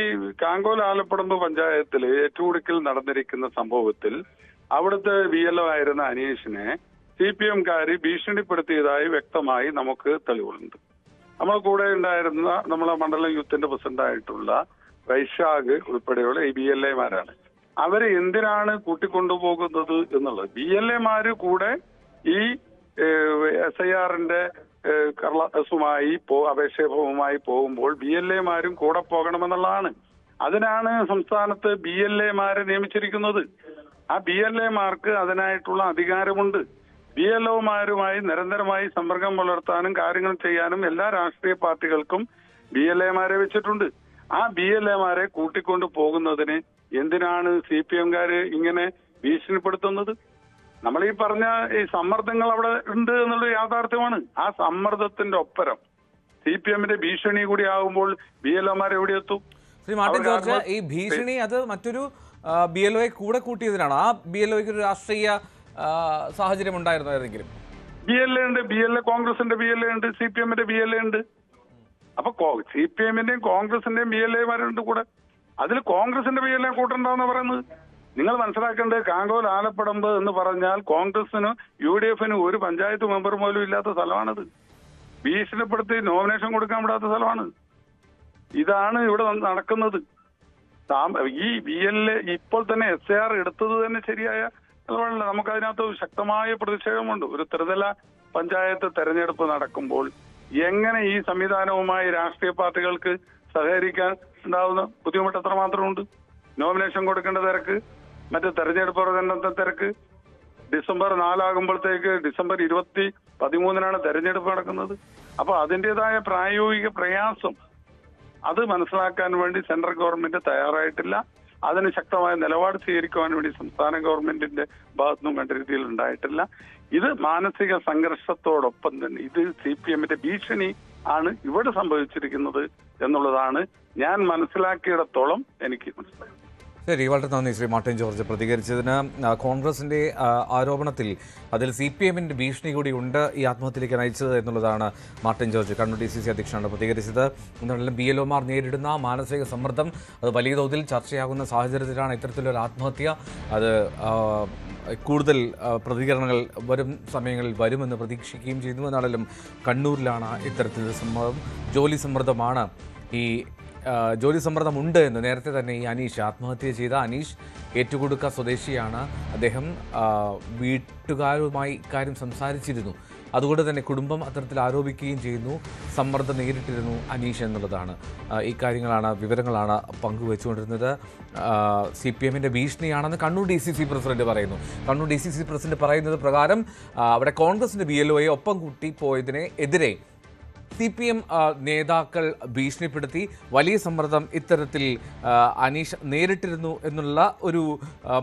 കാങ്കോൽ ആലപ്പടമ്പ് പഞ്ചായത്തില് ഏറ്റുകുടുക്കിൽ നടന്നിരിക്കുന്ന സംഭവത്തിൽ അവിടുത്തെ BLO ആയിരുന്ന അനീഷിനെ CPMകാർ ഭീഷണിപ്പെടുത്തിയതായി വ്യക്തമായി നമുക്ക് തെളിവുകളുണ്ട്. നമ്മളെ കൂടെ ഉണ്ടായിരുന്ന നമ്മളെ മണ്ഡലം യൂത്തിന്റെ പ്രസിഡന്റായിട്ടുള്ള വൈശാഖ് ഉൾപ്പെടെയുള്ള ഈ BLAമാരാണ്. അവരെ എന്തിനാണ് കൂട്ടിക്കൊണ്ടുപോകുന്നത് എന്നുള്ളത്. BLAമാര് കൂടെ ഈ SIRന്റെ കടലാസുമായി അപേക്ഷവുമായി പോകുമ്പോൾ BLAമാരും കൂടെ പോകണമെന്നുള്ളതാണ്. അതിനാണ് സംസ്ഥാനത്ത് BLAമാരെ നിയമിച്ചിരിക്കുന്നത്. ആ BLAമാർക്ക് അതിനായിട്ടുള്ള അധികാരമുണ്ട്. BLOമാരുമായി നിരന്തരമായി സമ്പർക്കം പുലർത്താനും കാര്യങ്ങൾ ചെയ്യാനും എല്ലാ രാഷ്ട്രീയ പാർട്ടികൾക്കും BLAമാരെ വെച്ചിട്ടുണ്ട്. ആ BLAമാരെ കൂട്ടിക്കൊണ്ടു പോകുന്നതിന് എന്തിനാണ് CPMകാര് ഇങ്ങനെ ഭീഷണിപ്പെടുത്തുന്നത്? നമ്മൾ ഈ പറഞ്ഞ ഈ സമ്മർദ്ദങ്ങൾ അവിടെ ഉണ്ട് എന്നുള്ള യാഥാർത്ഥ്യമാണ്. ആ സമ്മർദ്ദത്തിന്റെ ഒപ്പരം CPMന്റെ ഭീഷണി കൂടി ആകുമ്പോൾ BLOമാരെ എവിടെ എത്തും? ശ്രീ മാർട്ടിൻ ജോർജ്, ഈ ഭീഷണി അത് മറ്റൊരു BLOയെ കൂടെ കൂട്ടിയതിനാണ്. ആ BLOയ്ക്ക് ഒരു രാഷ്ട്രീയ സാഹചര്യം ഉണ്ടായിരുന്നു ഏതെങ്കിലും? BLA ഉണ്ട്, കോൺഗ്രസിന്റെ BLA ഉണ്ട്, CPMന്റെ BLA ഉണ്ട്. അപ്പൊ CPMന്റെയും കോൺഗ്രസിന്റെയും BLAമാരുണ്ട് കൂടെ. അതിൽ കോൺഗ്രസിന്റെ BLA കൂട്ടണ്ടെന്ന് പറയുന്നത്. നിങ്ങൾ മനസ്സിലാക്കേണ്ടത് കാങ്കോൽ ആലപ്പടമ്പ് എന്ന് പറഞ്ഞാൽ കോൺഗ്രസിനും UDF-നും ഒരു പഞ്ചായത്ത് മെമ്പർ പോലും ഇല്ലാത്ത സ്ഥലമാണത്. ഭീഷണിപ്പെടുത്തി നോമിനേഷൻ കൊടുക്കാൻ വിടാത്ത സ്ഥലമാണ്. ഇതാണ് ഇവിടെ നടക്കുന്നത്. ഈ BL ഇപ്പോൾ തന്നെ SAR എടുത്തത് തന്നെ ശരിയായ നിലപാടല്ല. നമുക്കതിനകത്ത് ശക്തമായ പ്രതിഷേധമുണ്ട്. ഒരു ത്രിതല പഞ്ചായത്ത് തെരഞ്ഞെടുപ്പ് നടക്കുമ്പോൾ എങ്ങനെ ഈ സംവിധാനവുമായി രാഷ്ട്രീയ പാർട്ടികൾക്ക് സഹകരിക്കാൻ ഉണ്ടാവുന്ന ബുദ്ധിമുട്ട് എത്രമാത്രമുണ്ട്? നോമിനേഷൻ കൊടുക്കേണ്ട തിരക്ക്, മറ്റ് തെരഞ്ഞെടുപ്പ് പ്രചരണത്തെ തിരക്ക്. ഡിസംബർ 4 ഡിസംബർ 13 തെരഞ്ഞെടുപ്പ് നടക്കുന്നത്. അപ്പൊ അതിൻ്റെതായ പ്രായോഗിക പ്രയാസം അത് മനസ്സിലാക്കാൻ വേണ്ടി സെൻട്രൽ ഗവൺമെന്റ് തയ്യാറായിട്ടില്ല. അതിന് ശക്തമായ നിലപാട് സ്വീകരിക്കുവാൻ വേണ്ടി സംസ്ഥാന ഗവൺമെന്റിന്റെ ഭാഗത്തുനിന്നും വേണ്ട രീതിയിൽ ഉണ്ടായിട്ടില്ല. ഇത് മാനസിക സംഘർഷത്തോടൊപ്പം തന്നെ ഇത് CPM-ന്റെ ഭീഷണി ആണ് ഇവിടെ സംഭവിച്ചിരിക്കുന്നത് എന്നുള്ളതാണ് ഞാൻ മനസ്സിലാക്കിയിടത്തോളം എനിക്ക് മനസ്സിലായത്. ശരി, വളരെ നന്ദി ശ്രീ മാർട്ടിൻ ജോർജ് പ്രതികരിച്ചതിന്. കോൺഗ്രസിന്റെ ആരോപണത്തിൽ അതിൽ CPM-ന്റെ ഭീഷണി കൂടി ഉണ്ട് ഈ ആത്മഹത്യയിലേക്ക് നയിച്ചത് എന്നുള്ളതാണ് മാർട്ടിൻ ജോർജ് കണ്ണൂർ DCC അധ്യക്ഷനാണ് പ്രതികരിച്ചത്. എന്നാലും BLOമാർ നേരിടുന്ന മാനസിക സമ്മർദ്ദം അത് വലിയ തോതിൽ ചർച്ചയാകുന്ന സാഹചര്യത്തിലാണ് ഇത്തരത്തിലൊരു ആത്മഹത്യ. അത് കൂടുതൽ പ്രതികരണങ്ങൾ വരും സമയങ്ങളിൽ വരുമെന്ന് പ്രതീക്ഷിക്കുകയും ചെയ്യുന്നു. എന്നാലും കണ്ണൂരിലാണ് ഇത്തരത്തിലൊരു സമ്മർദ്ദം, ജോലി സമ്മർദ്ദമാണ്. ഈ ജോലി സമ്മർദ്ദമുണ്ട് എന്ന് നേരത്തെ തന്നെ ഈ അനീഷ് ആത്മഹത്യ ചെയ്ത അനീഷ് ഏറ്റുകൊടുക്ക സ്വദേശിയാണ്. അദ്ദേഹം വീട്ടുകാരുമായി ഇക്കാര്യം സംസാരിച്ചിരുന്നു. അതുകൊണ്ട് തന്നെ കുടുംബം അത്തരത്തിൽ ആരോപിക്കുകയും ചെയ്യുന്നു. സമ്മർദ്ദം നേരിട്ടിരുന്നു അനീഷ് എന്നുള്ളതാണ്. ഈ കാര്യങ്ങളാണ്, വിവരങ്ങളാണ് പങ്കുവെച്ചുകൊണ്ടിരുന്നത്. CPM-ന്റെ ഭീഷണിയാണെന്ന് കണ്ണൂർ DCC പ്രസിഡന്റ് പറയുന്നു. കണ്ണൂർ DCC പ്രസിഡന്റ് പറയുന്നത് പ്രകാരം അവിടെ കോൺഗ്രസിന്റെ BLOയെ ഒപ്പം കൂട്ടിപ്പോയതിനെ എതിരെ CPM നേതാക്കൾ ഭീഷണിപ്പെടുത്തി വലിയ സമ്മർദ്ദം ഇത്തരത്തിൽ അനീഷ് നേരിട്ടിരുന്നു എന്നുള്ള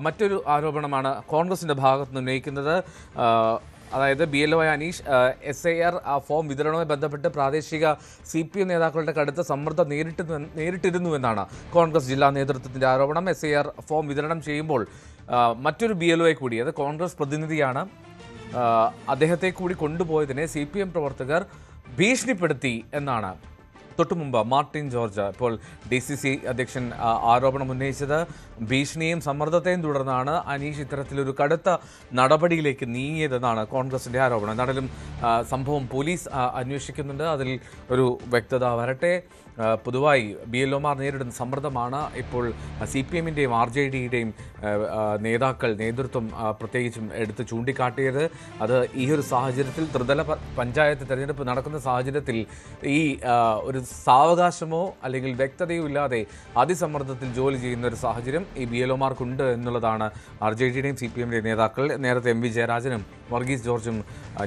മറ്റൊരു ആരോപണമാണ് കോൺഗ്രസിൻ്റെ ഭാഗത്ത് നിന്ന് ഉന്നയിക്കുന്നത്. അതായത് BLO അനീഷ് SAR ഫോം വിതരണവുമായി ബന്ധപ്പെട്ട് പ്രാദേശിക CPM നേതാക്കളുടെ കടുത്ത സമ്മർദ്ദം നേരിട്ടിരുന്നുവെന്നാണ് കോൺഗ്രസ് ജില്ലാ നേതൃത്വത്തിൻ്റെ ആരോപണം. SAR ഫോം വിതരണം ചെയ്യുമ്പോൾ മറ്റൊരു BLOയെ കൂടി, അത് കോൺഗ്രസ് പ്രതിനിധിയാണ്, അദ്ദേഹത്തെ കൂടി കൊണ്ടുപോയതിനെ CPM പ്രവർത്തകർ ഭീഷണിപ്പെടുത്തി എന്നാണ് തൊട്ടുമുമ്പ് മാർട്ടിൻ ജോർജ് ഇപ്പോൾ DCC അധ്യക്ഷൻ ആരോപണം ഉന്നയിച്ചത്. ഭീഷണിയും സമ്മർദ്ദത്തെയും തുടർന്നാണ് അനീഷ് ഇത്തരത്തിലൊരു കടുത്ത നടപടിയിലേക്ക് നീങ്ങിയതെന്നാണ് കോൺഗ്രസിൻ്റെ ആരോപണം. എന്നാലും സംഭവം പോലീസ് അന്വേഷിക്കുന്നുണ്ട്. അതിൽ ഒരു വ്യക്തത വരട്ടെ. പൊതുവായി BLOമാർ നേരിടുന്ന സമ്മർദ്ദമാണ് ഇപ്പോൾ CPM-ൻ്റെയും RJD-യുടെയും നേതൃത്വം പ്രത്യേകിച്ചും എടുത്ത് ചൂണ്ടിക്കാട്ടിയത്. അത് ഈ ഒരു സാഹചര്യത്തിൽ ത്രിതല പഞ്ചായത്ത് തെരഞ്ഞെടുപ്പ് നടക്കുന്ന സാഹചര്യത്തിൽ ഈ ഒരു സാവകാശമോ അല്ലെങ്കിൽ വ്യക്തതയോ ഇല്ലാതെ അതിസമ്മർദ്ദത്തിൽ ജോലി ചെയ്യുന്ന ഒരു സാഹചര്യം ഈ BLOമാർക്കുണ്ട് എന്നുള്ളതാണ് RJD-യുടെയും CPM-ൻ്റെയും നേതാക്കൾ നേരത്തെ MV ജയരാജനും വർഗീസ് ജോർജും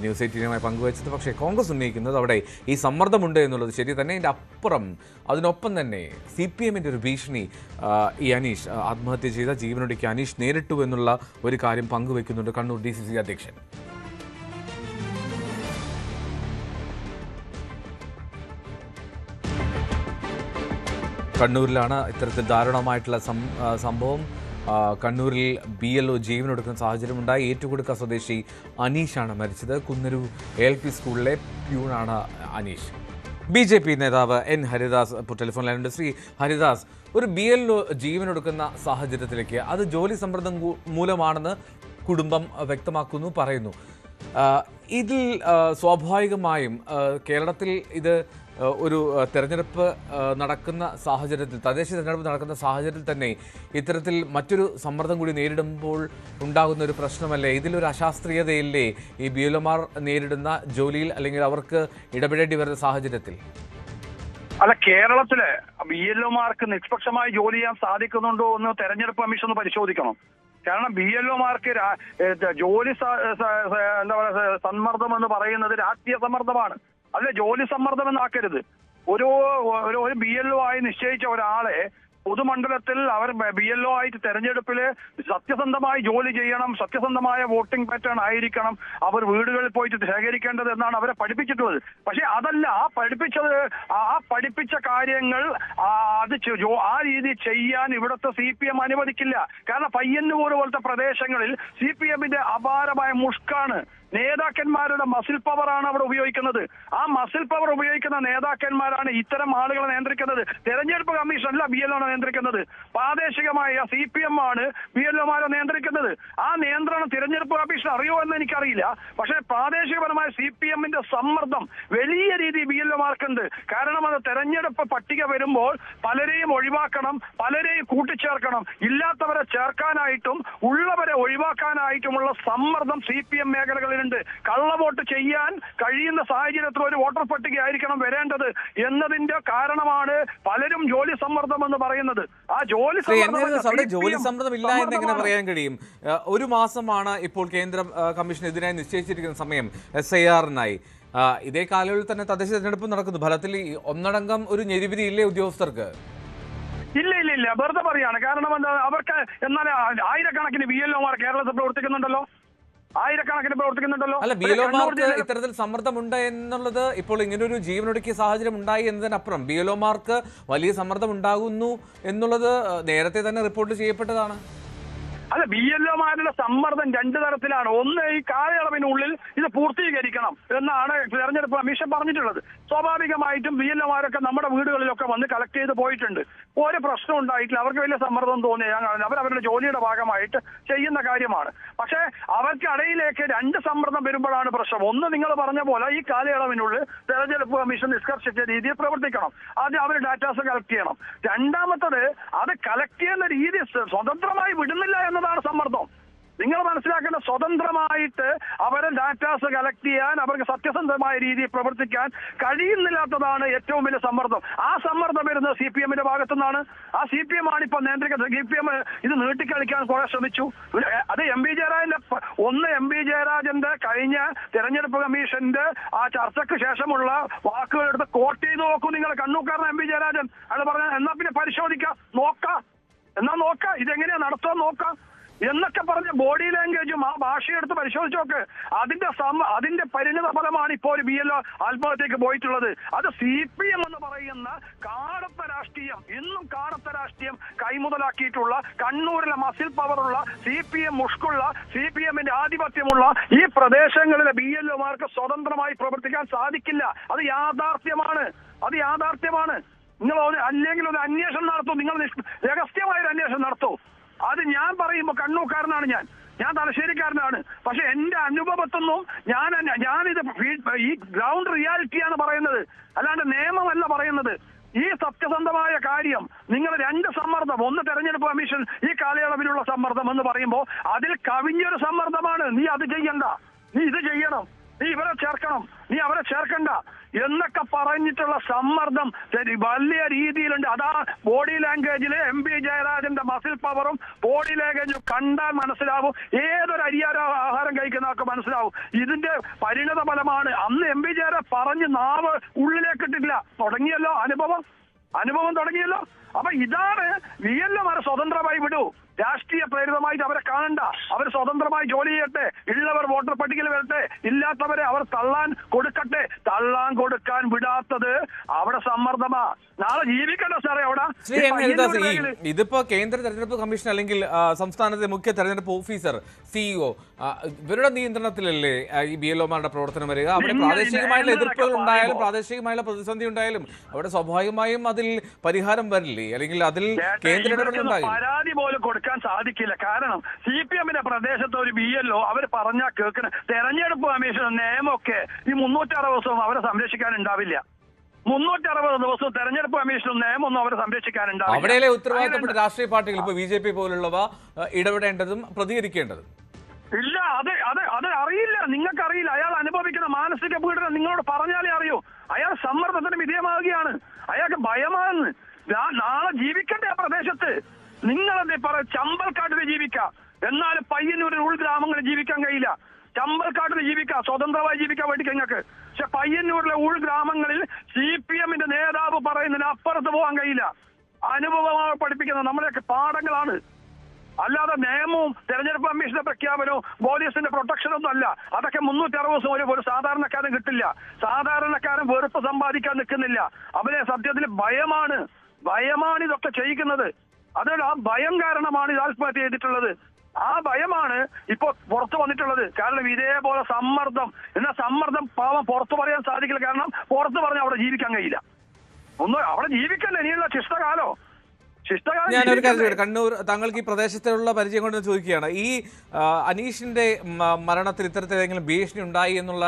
ന്യൂസ് 18-നുമായി പങ്കുവച്ചത്. പക്ഷേ കോൺഗ്രസ് ഉന്നയിക്കുന്നത് അവിടെ ഈ സമ്മർദ്ദമുണ്ട് എന്നുള്ളത് ശരി തന്നെ. ഇതിൻ്റെ അപ്പുറം അതിനൊപ്പം തന്നെ CPM-ൻ്റെ ഒരു ഭീഷണി ഈ അനീഷ് ആത്മഹത്യ ചെയ്ത ജീവനൊടുക്കി അനീഷ് നേരിട്ടു എന്നുള്ള ഒരു കാര്യം പങ്കുവെക്കുന്നുണ്ട് കണ്ണൂർ DCC അധ്യക്ഷൻ. കണ്ണൂരിലാണ് ഇത്തരത്തിൽ ദാരുണമായിട്ടുള്ള സംഭവം. കണ്ണൂരിൽ BLO ജീവനൊടുക്കുന്ന സാഹചര്യമുണ്ടായി. ഏറ്റുകൊടുക്ക സ്വദേശി അനീഷാണ് മരിച്ചത്. കുന്നരു LP സ്കൂളിലെ പ്യൂണാണ് അനീഷ്. BJP നേതാവ് N ഹരിദാസ് ഇപ്പോൾ ടെലിഫോൺ ലൈനുണ്ട്. ശ്രീ ഹരിദാസ്, ഒരു BLO ജീവനൊടുക്കുന്ന സാഹചര്യത്തിലേക്ക് അത് ജോലി സമ്മർദ്ദം മൂലമാണെന്ന് കുടുംബം വ്യക്തമാക്കുന്നു, പറയുന്നു. ഇതിൽ സ്വാഭാവികമായും കേരളത്തിൽ ഇത് ഒരു തെരഞ്ഞെടുപ്പ് നടക്കുന്ന സാഹചര്യത്തിൽ, തദ്ദേശ തെരഞ്ഞെടുപ്പ് നടക്കുന്ന സാഹചര്യത്തിൽ തന്നെ ഇത്തരത്തിൽ മറ്റൊരു സമ്മർദ്ദം കൂടി നേരിടുമ്പോൾ ഉണ്ടാകുന്ന ഒരു പ്രശ്നമല്ലേ? ഇതിലൊരു അശാസ്ത്രീയതയില്ലേ ഈ BLOമാർ നേരിടുന്ന ജോലിയിൽ, അല്ലെങ്കിൽ അവർക്ക് ഇടപെടേണ്ടി വരുന്ന സാഹചര്യത്തിൽ? അല്ല, കേരളത്തില് BLOമാർക്ക് നിഷ്പക്ഷമായി ജോലി ചെയ്യാൻ സാധിക്കുന്നുണ്ടോ എന്ന് തെരഞ്ഞെടുപ്പ് കമ്മീഷൻ ഒന്ന് പരിശോധിക്കണം. കാരണം BLOമാർക്ക് ജോലി എന്താ പറയുക സമ്മർദ്ദം എന്ന് പറയുന്നത് രാഷ്ട്രീയ സമ്മർദ്ദമാണ്. അല്ലെ ജോലി സമ്മർദ്ദം എന്നാക്കരുത്. ഒരു BLO ആയി നിശ്ചയിച്ച ഒരാളെ പൊതുമണ്ഡലത്തിൽ അവർ BLO ആയിട്ട് തെരഞ്ഞെടുപ്പില് സത്യസന്ധമായി ജോലി ചെയ്യണം, സത്യസന്ധമായ വോട്ടിംഗ് പാറ്റേൺ ആയിരിക്കണം, അവർ വീടുകളിൽ പോയിട്ട് ശേഖരിക്കേണ്ടത് എന്നാണ് അവരെ പഠിപ്പിച്ചിട്ടുള്ളത്. പക്ഷെ അതല്ല പഠിപ്പിച്ച കാര്യങ്ങൾ ആ രീതി ചെയ്യാൻ ഇവിടുത്തെ CPM അനുവദിക്കില്ല. കാരണം പയ്യന്നൂർ പോലത്തെ പ്രദേശങ്ങളിൽ CPM-ന്റെ അപാരമായ മുഷ്കാണ്. നേതാക്കന്മാരുടെ മസിൽ പവറാണ് അവിടെ ഉപയോഗിക്കുന്നത്. ആ മസിൽ പവർ ഉപയോഗിക്കുന്ന നേതാക്കന്മാരാണ് ഇത്തരം ആളുകളെ നിയന്ത്രിക്കുന്നത്. തെരഞ്ഞെടുപ്പ് കമ്മീഷൻ അല്ല BLO നിയന്ത്രിക്കുന്നത്. പ്രാദേശികമായ CPM ആണ് BLOമാരെ നിയന്ത്രിക്കുന്നത്. ആ നിയന്ത്രണം തിരഞ്ഞെടുപ്പ് കമ്മീഷൻ അറിയോ എന്ന് എനിക്കറിയില്ല. പക്ഷേ പ്രാദേശികപരമായ CPMന്റെ സമ്മർദ്ദം വലിയ രീതിയിൽ BLOമാർക്കുണ്ട്. കാരണം അത് തെരഞ്ഞെടുപ്പ് പട്ടിക വരുമ്പോൾ പലരെയും ഒഴിവാക്കണം, പലരെയും കൂട്ടിച്ചേർക്കണം, ഇല്ലാത്തവരെ ചേർക്കാനായിട്ടും ഉള്ളവരെ ഒഴിവാക്കാനായിട്ടുമുള്ള സമ്മർദ്ദം CPM മേഖലകളിലുണ്ട്. കള്ളവോട്ട് ചെയ്യാൻ കഴിയുന്ന സാഹചര്യത്തിൽ ഒരു വോട്ടർ പട്ടിക ആയിരിക്കണം വരേണ്ടത് എന്നതിന്റെ കാരണമാണ് പലരും ജോലി സമ്മർദ്ദം എന്ന് പറയുന്നത്. ആ ജോലി സമ്മർദ്ദം ഇല്ല എന്ന് എങ്ങനെ പറയാൻ കഴിയും? ഒരു മാസമാണ് ഇപ്പോൾ കേന്ദ്ര കമ്മീഷൻ ഇതിനായി നിശ്ചയിച്ചിരിക്കുന്ന സമയം SIR-നായി. ഇതേ കാലയളവിൽ തന്നെ തദ്ദേശ തെരഞ്ഞെടുപ്പ് നടക്കുന്നു. ഫലത്തിൽ ഒന്നടങ്കം ഒരു ഞെരുവിധി ഇല്ലേ ഉദ്യോഗസ്ഥർക്ക്? ഇല്ല, വെറുതെ പറയാണ്. കാരണം എന്താ, അവർക്ക് എന്നാൽ ആയിരക്കണക്കിന് BLOമാർ കേരളത്തിൽ പ്രവർത്തിക്കുന്നുണ്ടല്ലോ. അല്ല, BLOമാർക്ക് ഇത്തരത്തിൽ സമ്മർദ്ദമുണ്ട് എന്നുള്ളത് ഇപ്പോൾ ഇങ്ങനൊരു ജീവനൊടുക്കിയ സാഹചര്യം ഉണ്ടായി എന്നതിനപ്പുറം BLOമാർക്ക് വലിയ സമ്മർദ്ദം ഉണ്ടാകുന്നു എന്നുള്ളത് നേരത്തെ തന്നെ റിപ്പോർട്ട് ചെയ്യപ്പെട്ടതാണ്. അല്ല, BLOമാരുടെ സമ്മർദ്ദം രണ്ടു തരത്തിലാണ്. ഒന്ന്, ഈ കാലയളവിനുള്ളിൽ ഇത് പൂർത്തീകരിക്കണം എന്നാണ് തെരഞ്ഞെടുപ്പ് കമ്മീഷൻ പറഞ്ഞിട്ടുള്ളത്. സ്വാഭാവികമായിട്ടും BLOമാരൊക്കെ നമ്മുടെ വീടുകളിലൊക്കെ വന്ന് കളക്ട് ചെയ്ത് പോയിട്ടുണ്ട്. ഒരു പ്രശ്നം ഉണ്ടായിട്ടില്ല. അവർക്ക് വലിയ സമ്മർദ്ദം തോന്നിയ അവരവരുടെ ജോലിയുടെ ഭാഗമായിട്ട് ചെയ്യുന്ന കാര്യമാണ്. പക്ഷേ അവർക്കിടയിലേക്ക് രണ്ട് സമ്മർദ്ദം വരുമ്പോഴാണ് പ്രശ്നം. ഒന്ന്, നിങ്ങൾ പറഞ്ഞ പോലെ ഈ കാലയളവിനുള്ളിൽ തെരഞ്ഞെടുപ്പ് കമ്മീഷൻ നിഷ്കർഷിച്ച രീതിയിൽ പ്രവർത്തിക്കണം. ആദ്യം അവർ ഡാറ്റാസ് കളക്ട് ചെയ്യണം. രണ്ടാമത്തത്, അത് കളക്ട് ചെയ്യുന്ന രീതി സ്വതന്ത്രമായി വിടുന്നില്ല എന്നതാണ് സമ്മർദ്ദം. നിങ്ങൾ മനസ്സിലാക്കേണ്ട, സ്വതന്ത്രമായിട്ട് അവരെ ഡാറ്റാസ് കളക്ട് ചെയ്യാൻ അവർക്ക് സത്യസന്ധമായ രീതിയിൽ പ്രവർത്തിക്കാൻ കഴിയുന്നില്ലാത്തതാണ് ഏറ്റവും വലിയ സമ്മർദ്ദം. ആ സമ്മർദ്ദം വരുന്നത് CPMന്റെ ഭാഗത്തുനിന്നാണ്. ആ CPM ആണ് ഇപ്പോൾ നിയന്ത്രിക്കുന്നത്. CPM ഇത് നീട്ടിക്കളിക്കാൻ കുറെ ശ്രമിച്ചു. അത് MB ജയരാജന്റെ കഴിഞ്ഞ തെരഞ്ഞെടുപ്പ് കമ്മീഷന്റെ ആ ചർച്ചയ്ക്ക് ശേഷമുള്ള വാക്കുകൾ എടുത്ത് കോട്ട് ചെയ്ത് നോക്കൂ നിങ്ങൾ. കണ്ണൂക്കാരൻ MB ജയരാജൻ അത് പറഞ്ഞ എന്നാ പിന്നെ പരിശോധിക്കാം, നോക്കാം, ഇതെങ്ങനെയാ നടത്താൻ നോക്കാം എന്നൊക്കെ പറഞ്ഞ ബോഡി ലാംഗ്വേജും ആ ഭാഷയെടുത്ത് പരിശോധിച്ചു നോക്ക്. അതിന്റെ പരിണിത ഫലമാണ് ഇപ്പോൾ ഒരു BLO ആത്മഹത്യക്ക് പോയിട്ടുള്ളത്. അത് CPM എന്ന് പറയുന്ന കാടത്ത രാഷ്ട്രീയം, ഇന്നും കാടത്ത രാഷ്ട്രീയം കൈമുതലാക്കിയിട്ടുള്ള, കണ്ണൂരിലെ മസിൽ പവറുള്ള, CPM മുഷ്കുള്ള, CPMന്റെ ആധിപത്യമുള്ള ഈ പ്രദേശങ്ങളിലെ BLOമാർക്ക് സ്വതന്ത്രമായി പ്രവർത്തിക്കാൻ സാധിക്കില്ല. അത് യാഥാർത്ഥ്യമാണ്. നിങ്ങൾ അല്ലെങ്കിൽ ഒരു അന്വേഷണം നടത്തൂ. നിങ്ങൾ രഹസ്യമായൊരു അന്വേഷണം നടത്തൂ. അത് ഞാൻ പറയുമ്പോൾ കണ്ണൂക്കാരനാണ്, ഞാൻ തലശ്ശേരിക്കാരനാണ്. പക്ഷെ എന്റെ അനുഭവത്തൊന്നും ഞാനിത് ഈ ഗ്രൗണ്ട് റിയാലിറ്റിയാണ് പറയുന്നത്, അല്ലാണ്ട് നിയമമല്ല പറയുന്നത്. ഈ സത്യസന്ധമായ കാര്യം നിങ്ങൾ രണ്ട് സമ്മർദ്ദം, ഒന്ന് തെരഞ്ഞെടുപ്പ് കമ്മീഷൻ ഈ കാലയളവിലുള്ള സമ്മർദ്ദം എന്ന് പറയുമ്പോൾ അതിൽ കവിഞ്ഞൊരു സമ്മർദ്ദമാണ്. നീ അത് ചെയ്യണ്ട, നീ ഇത് ചെയ്യണം, നീ ഇവരെ ചേർക്കണം, നീ അവരെ ചേർക്കണ്ട എന്നൊക്കെ പറഞ്ഞിട്ടുള്ള സമ്മർദ്ദം വലിയ രീതിയിലുണ്ട്. അതാ ബോഡി ലാംഗ്വേജില് MB ജയരാജന്റെ മസിൽ പവറും ബോഡി ലാംഗ്വേജും കണ്ടാൽ മനസ്സിലാവും. ഏതൊരു ആഹാരം കഴിക്കുന്ന ആൾക്ക് മനസ്സിലാവും. ഇതിന്റെ പരിണിത ഫലമാണ്. അന്ന് MB ജയരാജൻ പറഞ്ഞ് നാവ് ഉള്ളിലേക്കിട്ടില്ല. തുടങ്ങിയല്ലോ അനുഭവം തുടങ്ങിയല്ലോ. അപ്പൊ ഇതാണ് BLOമാരെ സ്വതന്ത്രമായി വിടൂ. രാഷ്ട്രീയ പ്രേരിതമായിട്ട് അവരെ കാണണ്ട. അവർ സ്വതന്ത്രമായി ജോലി ചെയ്യട്ടെ. ഉള്ളവർ വോട്ടർ പട്ടികയിൽ വരട്ടെ, ഇല്ലാത്തവരെ അവർ തള്ളാൻ കൊടുക്കാൻ വിടാത്തത് അവിടെ സമ്മർദ്ദമാ. നാളെ ജീവിക്കണ്ട സാറേ അവിടെ. ഇതിപ്പോ കേന്ദ്ര തെരഞ്ഞെടുപ്പ് കമ്മീഷൻ അല്ലെങ്കിൽ സംസ്ഥാനത്തെ മുഖ്യ തെരഞ്ഞെടുപ്പ് ഓഫീസർ CEO ഇവരുടെ നിയന്ത്രണത്തിലല്ലേ ഈ BLOമാരുടെ പ്രവർത്തനം വരിക? അവിടെ പ്രാദേശികമായുള്ള എതിർപ്പുകൾ ഉണ്ടായാലും പ്രാദേശികമായുള്ള പ്രതിസന്ധി ഉണ്ടായാലും അവിടെ സ്വാഭാവികമായും അതിൽ പരിഹാരം വരില്ലേ? അല്ലെങ്കിൽ അതിൽ കേന്ദ്ര ഇടപെടൽ ഉണ്ടാകില്ല. പരാതി പോലും കൊടുക്കാൻ സാധിക്കില്ല. കാരണം CPMന്റെ പ്രദേശത്ത് ഒരു BLO അവർ പറഞ്ഞാൽ കേൾക്കുന്ന തെരഞ്ഞെടുപ്പ് കമ്മീഷൻ നിയമമൊക്കെ ഈ 360 ദിവസവും അവരെ സംരക്ഷിക്കാനുണ്ടാവില്ല. 360 ദിവസവും തെരഞ്ഞെടുപ്പ് കമ്മീഷനും നിയമമൊന്നും അവരെ സംരക്ഷിക്കാനുണ്ടാവില്ല. അവിടെയല്ലേ ഉത്തരവാദിത്തപ്പെട്ട രാഷ്ട്രീയ പാർട്ടികൾ, ഇപ്പൊ BJP പോലുള്ളവ ഇടപെടേണ്ടതും പ്രതികരിക്കേണ്ടതും? ഇല്ല, അത് അറിയില്ല. നിങ്ങൾക്കറിയില്ല. അയാൾ അനുഭവിക്കുന്ന മാനസിക പീഡനം നിങ്ങളോട് പറഞ്ഞാലേ അറിയൂ. അയാൾ സമ്മർദ്ദത്തിന് വിധേയമാവുകയാണ്. അയാൾക്ക് ഭയമാണെന്ന്. നാളെ ജീവിക്കണ്ടേ ആ പ്രദേശത്ത്? നിങ്ങളെന്തേ ചമ്പൽക്കാട്ടിൽ ജീവിക്കാം, എന്നാൽ പയ്യന്നൂരിൽ ഉൾഗ്രാമങ്ങളിൽ ജീവിക്കാൻ കഴിയില്ല. ചമ്പൽക്കാട്ടിൽ ജീവിക്കാം, സ്വതന്ത്രമായി ജീവിക്കാൻ വേണ്ടി നിങ്ങൾക്ക്. പക്ഷെ പയ്യന്നൂരിലെ ഉൾഗ്രാമങ്ങളിൽ CPMന്റെ നേതാവ് പറയുന്നതിന് അപ്പുറത്ത് പോകാൻ കഴിയില്ല. അനുഭവമായി പഠിപ്പിക്കുന്ന നമ്മളെയൊക്കെ പാഠങ്ങളാണ്. അല്ലാതെ നിയമവും തെരഞ്ഞെടുപ്പ് കമ്മീഷന്റെ പ്രഖ്യാപനവും പോലീസിന്റെ പ്രൊട്ടക്ഷനൊന്നും അല്ല. അതൊക്കെ 360 ദിവസം ഒരു സാധാരണക്കാരൻ കിട്ടില്ല. സാധാരണക്കാരൻ വെറുപ്പ് സമ്പാദിക്കാൻ നിൽക്കുന്നില്ല. അവരെ സത്യത്തിൽ ഭയമാണ് ഇതൊക്കെ ചെയ്യിക്കുന്നത്. അതുകൊണ്ട് ആ ഭയം കാരണമാണ് ഇത് ആത്മഹത്യ ചെയ്തിട്ടുള്ളത്. ആ ഭയമാണ് ഇപ്പൊ പുറത്തു വന്നിട്ടുള്ളത്. കാരണം ഇതേപോലെ സമ്മർദ്ദം, എന്നാൽ സമ്മർദ്ദം പാവം പുറത്തു പറയാൻ സാധിക്കില്ല. കാരണം പുറത്തു പറഞ്ഞാൽ അവിടെ ജീവിക്കാൻ കഴിയില്ല. ഒന്നും അവിടെ ജീവിക്കല്ലേ, ഇനിയുള്ള ശിഷ്ടകാലോ. ഞാനൊരു കാര്യം, കണ്ണൂർ, താങ്കൾക്ക് ഈ പ്രദേശത്തുള്ള പരിചയം കൊണ്ട് ചോദിക്കുകയാണ്, ഈ അനീഷിന്റെ മരണത്തിൽ ഇത്തരത്തിലേതെങ്കിലും ഭീഷണി ഉണ്ടായി എന്നുള്ള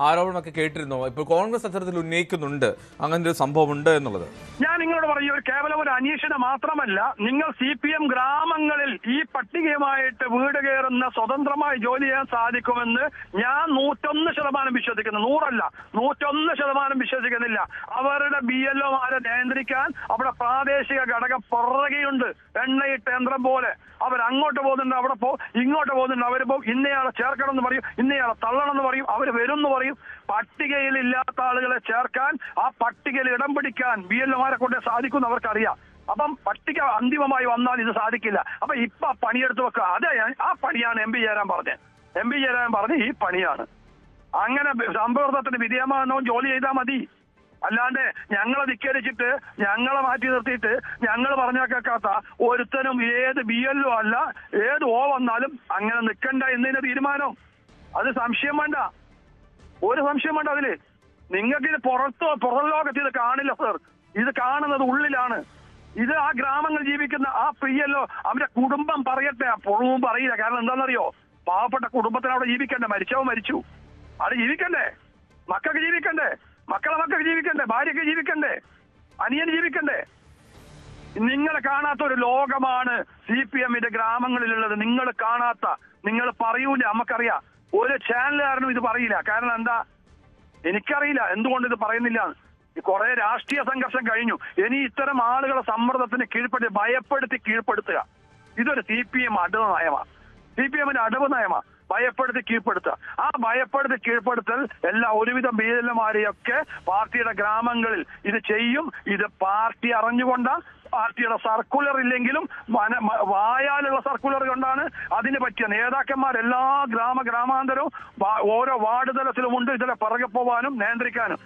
ആരോപണമൊക്കെ കേട്ടിരുന്നോ? ഇപ്പോൾ കോൺഗ്രസ് അത്തരത്തിൽ ഉന്നയിക്കുന്നുണ്ട് അങ്ങനെ ഒരു സംഭവം ഉണ്ട് എന്നുള്ളത്. ഞാൻ നിങ്ങളോട് പറയും, കേവലം ഒരു അനീഷിനെ മാത്രമല്ല, നിങ്ങൾ CPM ഗ്രാമങ്ങളിൽ ഈ പട്ടികയുമായിട്ട് വീട് കയറുന്ന സ്വതന്ത്രമായി ജോലി ചെയ്യാൻ സാധിക്കുമെന്ന് ഞാൻ 101% വിശ്വസിക്കുന്നു. 100 അല്ല, 101% വിശ്വസിക്കുന്നില്ല. അവരുടെ BLOമാരെ നിയന്ത്രിക്കാൻ അവിടെ പ്രാദേശിക ഘടകം പുറകെയുണ്ട്. എണ്ണയിട്ട് യന്ത്രം പോലെ അവരങ്ങോട്ട് പോകുന്നുണ്ട്, അവിടെ ഇങ്ങോട്ട് പോകുന്നുണ്ട്. അവർ ഇന്നയാളെ ചേർക്കണം എന്ന് പറയും, ഇന്നയാളെ തള്ളണം എന്ന് പറയും, അവർ വരും എന്ന് പറയും. പട്ടികയിൽ ഇല്ലാത്ത ആളുകളെ ചേർക്കാൻ, ആ പട്ടികയിൽ ഇടം പിടിക്കാൻ BLOമാരെ കൊണ്ട് സാധിക്കും അവർക്കറിയാം. അപ്പം പട്ടിക അന്തിമമായി വന്നാൽ ഇത് സാധിക്കില്ല. അപ്പൊ ഇപ്പൊ പണിയെടുത്ത് വെക്കുക. അതെ, ആ പണിയാണ് MP ജയരാജൻ പറഞ്ഞത്. MP ജയരാജൻ പറഞ്ഞ് ഈ പണിയാണ്. അങ്ങനെ സമ്പർദ്ദത്തിന് വിധേയമാകുന്നവൻ ജോലി ചെയ്താൽ മതി. അല്ലാണ്ട് ഞങ്ങളെ ധിക്കരിച്ചിട്ട്, ഞങ്ങളെ മാറ്റി നിർത്തിയിട്ട്, ഞങ്ങൾ പറഞ്ഞാൽ കേൾക്കാത്ത ഒരുത്തനും ഏത് BLO അല്ല, ഏത് O വന്നാലും അങ്ങനെ നിൽക്കണ്ട എന്നതിന്റെ തീരുമാനം. അത് സംശയം വേണ്ട, ഒരു സംശയം വേണ്ട അതില്. നിങ്ങൾക്ക് ഇത് പുറം ലോകത്ത് ഇത് കാണില്ല സർ. ഇത് കാണുന്നത് ഉള്ളിലാണ്. ഇത് ആ ഗ്രാമങ്ങൾ ജീവിക്കുന്ന ആ PLO അവരുടെ കുടുംബം പറയട്ടെ, പുറവും പറയില്ല. കാരണം എന്താണെന്നറിയോ, പാവപ്പെട്ട കുടുംബത്തിന് അവിടെ ജീവിക്കണ്ടേ, മരിച്ചവൻ മരിച്ചു, അവിടെ ജീവിക്കണ്ടേ, മക്കൾക്ക് ജീവിക്കണ്ടേ, മക്കളെ ജീവിക്കണ്ടേ, ഭാര്യയ്ക്ക് ജീവിക്കണ്ടേ, അനിയന് ജീവിക്കണ്ടേ. നിങ്ങൾ കാണാത്ത ഒരു ലോകമാണ് CPMന്റെ ഗ്രാമങ്ങളിലുള്ളത്. നിങ്ങൾ കാണാത്ത, നിങ്ങൾ പറയൂല, നമുക്കറിയാം. ഒരു ചാനലുകാരനും ഇത് പറയില്ല. കാരണം എന്താ, എനിക്കറിയില്ല എന്തുകൊണ്ട് ഇത് പറയുന്നില്ല. കുറെ രാഷ്ട്രീയ സംഘർഷം കഴിഞ്ഞു. ഇനി ഇത്തരം ആളുകളെ സമ്മർദ്ദത്തിന് ഭയപ്പെടുത്തി കീഴ്പ്പെടുത്തുക, ഇതൊരു CPM അടവ് നയമാണ്. CPMന്റെ അടവ് നയമാണ് ഭയപ്പെടുത്തി കീഴ്പ്പെടുത്തുക. ആ ഭയപ്പെടുത്തി കീഴ്പ്പെടുത്തൽ ഒരുവിധം BLOമാരെയൊക്കെ പാർട്ടിയുടെ ഗ്രാമങ്ങളിൽ ഇത് ചെയ്യും. ഇത് പാർട്ടി അറിഞ്ഞുകൊണ്ട, പാർട്ടിയുടെ സർക്കുലർ ഇല്ലെങ്കിലും വായാലുള്ള സർക്കുലർ കൊണ്ടാണ് അതിന് പറ്റിയ നേതാക്കന്മാർ എല്ലാ ഗ്രാമാന്തരവും ഓരോ വാർഡ് തലത്തിലുമുണ്ട്. ഇതിലെ പിറകെ പോവാനും നിയന്ത്രിക്കാനും.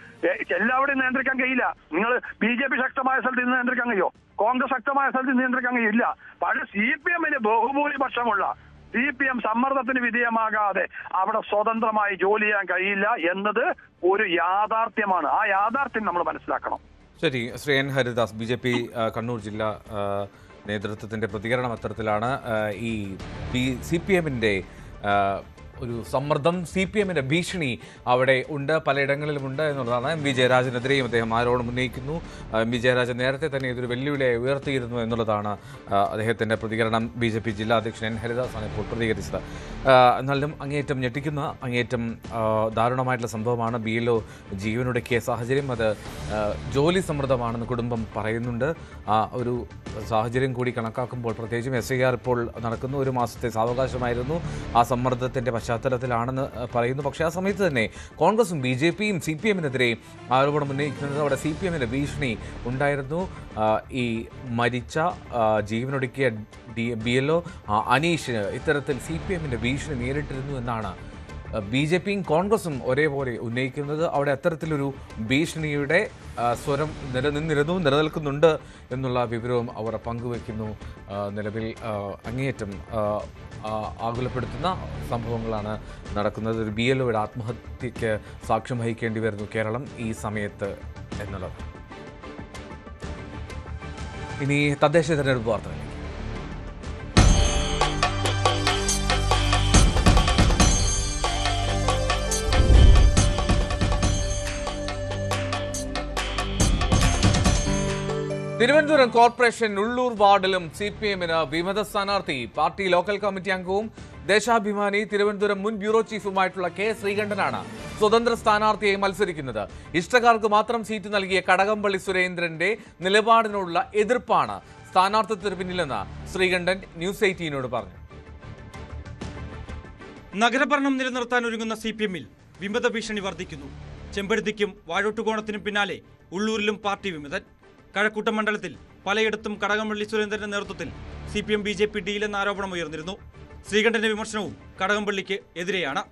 എല്ലാവരുടെയും നിയന്ത്രിക്കാൻ കഴിയില്ല. നിങ്ങൾ BJP ശക്തമായ സ്ഥലത്ത് നിന്ന് നിയന്ത്രിക്കാൻ കഴിയോ? കോൺഗ്രസ് ശക്തമായ സ്ഥലത്ത് നിയന്ത്രിക്കാൻ കഴിയില്ല. പക്ഷേ CPMന് ബഹുഭൂരിപക്ഷമുള്ള CPM സമ്മർദ്ദത്തിന് വിധേയമാകാതെ അവിടെ സ്വതന്ത്രമായി ജോലി ചെയ്യാൻ കഴിയില്ല എന്നത് ഒരു യാഥാർത്ഥ്യമാണ്. ആ യാഥാർത്ഥ്യം നമ്മൾ മനസ്സിലാക്കണം. ശരി, ശ്രീ N. ഹരിദാസ്, BJP കണ്ണൂർ ജില്ലാ നേതൃത്വത്തിൻ്റെ പ്രതികരണം അത്തരത്തിലാണ്. ഈ CPMന്റെ ഒരു സമ്മർദ്ദം, CPMന്റെ ഭീഷണി അവിടെ ഉണ്ട്, പലയിടങ്ങളിലുമുണ്ട് എന്നുള്ളതാണ്. MP ജയരാജനെതിരെയും അദ്ദേഹം ആരോപണം ഉന്നയിക്കുന്നു. MP ജയരാജൻ നേരത്തെ തന്നെ ഇതൊരു വെല്ലുവിളിയായി ഉയർത്തിയിരുന്നു എന്നുള്ളതാണ് അദ്ദേഹത്തിൻ്റെ പ്രതികരണം. BJP ജില്ലാ അധ്യക്ഷൻ N. ഹരിദാസാണ് ഇപ്പോൾ പ്രതികരിച്ചത്. എന്നാലും അങ്ങേയറ്റം ഞെട്ടിക്കുന്ന, അങ്ങേയറ്റം ദാരുണമായിട്ടുള്ള സംഭവമാണ്. BLO ജീവനൊടുക്കിയ സാഹചര്യം, അത് ജോലി സമ്മർദ്ദമാണെന്ന് കുടുംബം പറയുന്നുണ്ട്. ആ ഒരു സാഹചര്യം കൂടി കണക്കാക്കുമ്പോൾ, പ്രത്യേകിച്ചും SIR ഇപ്പോൾ നടക്കുന്ന 1 മാസത്തെ സാവകാശമായിരുന്നു, ആ സമ്മർദ്ദത്തിൻ്റെ പശ്ചാത്തലത്തിലാണെന്ന് പറയുന്നു. പക്ഷേ ആ സമയത്ത് തന്നെ കോൺഗ്രസും BJPയും CPMനെതിരെ ആരോപണം ഉന്നയിക്കുന്നത് അവിടെ CPMന്റെ ഭീഷണി ഉണ്ടായിരുന്നു. ഈ മരിച്ച ജീവനൊടുക്കിയ BLO അനീഷിന് ഇത്തരത്തിൽ CPMന്റെ ഭീഷണി നേരിട്ടിരുന്നു എന്നാണ് BJPയും കോൺഗ്രസും ഒരേപോലെ ഉന്നയിക്കുന്നത്. അവിടെ അത്തരത്തിലൊരു ഭീഷണിയുടെ സ്വരം നിലനിൽക്കുന്നുണ്ട് എന്നുള്ള വിവരവും അവർ പങ്കുവയ്ക്കുന്നു. നിലവിൽ അങ്ങേയറ്റം ആകുലപ്പെടുത്തുന്ന സംഭവങ്ങളാണ് നടക്കുന്നത്. ഒരു BLOയുടെ ആത്മഹത്യയ്ക്ക് സാക്ഷ്യം വഹിക്കേണ്ടി വരുന്നു കേരളം ഈ സമയത്ത് എന്നുള്ളത്. ഇനി തദ്ദേശ തെരഞ്ഞെടുപ്പ് വാർത്തകൾ. തിരുവനന്തപുരം കോർപ്പറേഷൻ ഉള്ളൂർ വാർഡിലും CPMന് വിമത സ്ഥാനാർത്ഥി. പാർട്ടി ലോക്കൽ കമ്മിറ്റി അംഗവും ദേശാഭിമാനി തിരുവനന്തപുരം മുൻ ബ്യൂറോ ചീഫുമായിട്ടുള്ള K. ശ്രീകണ്ഠനാണ് സ്വതന്ത്ര സ്ഥാനാർത്ഥിയായി മത്സരിക്കുന്നത്. ഇഷ്ടക്കാർക്ക് മാത്രം സീറ്റ് നൽകിയ കടകംപള്ളി സുരേന്ദ്രന്റെ നിലപാടിനോടുള്ള എതിർപ്പാണ് സ്ഥാനാർത്ഥിത്വത്തിന് പിന്നിലെന്ന് ശ്രീകണ്ഠൻ ന്യൂസ് 18നോട് പറഞ്ഞു. നഗരഭരണം നിലനിർത്താൻ ഒരുങ്ങുന്ന CPMൽ വിമത ഭീഷണി വർദ്ധിക്കുന്നു. ചെമ്പരുത്തിക്കും വാഴോട്ടുകോണത്തിനും പിന്നാലെ ഉള്ളൂരിലും പാർട്ടി വിമതൻ. കഴക്കൂട്ടം മണ്ഡലത്തിൽ പലയിടത്തും കടകംപള്ളി സുരേന്ദ്രന്റെ നേതൃത്വത്തിൽ CPM BJP ഡീലെന്ന ആരോപണം ഉയർന്നിരുന്നു. ശ്രീകണ്ഠന്റെ വിമർശനവും കടകംപള്ളിക്ക് എതിരെയാണ്.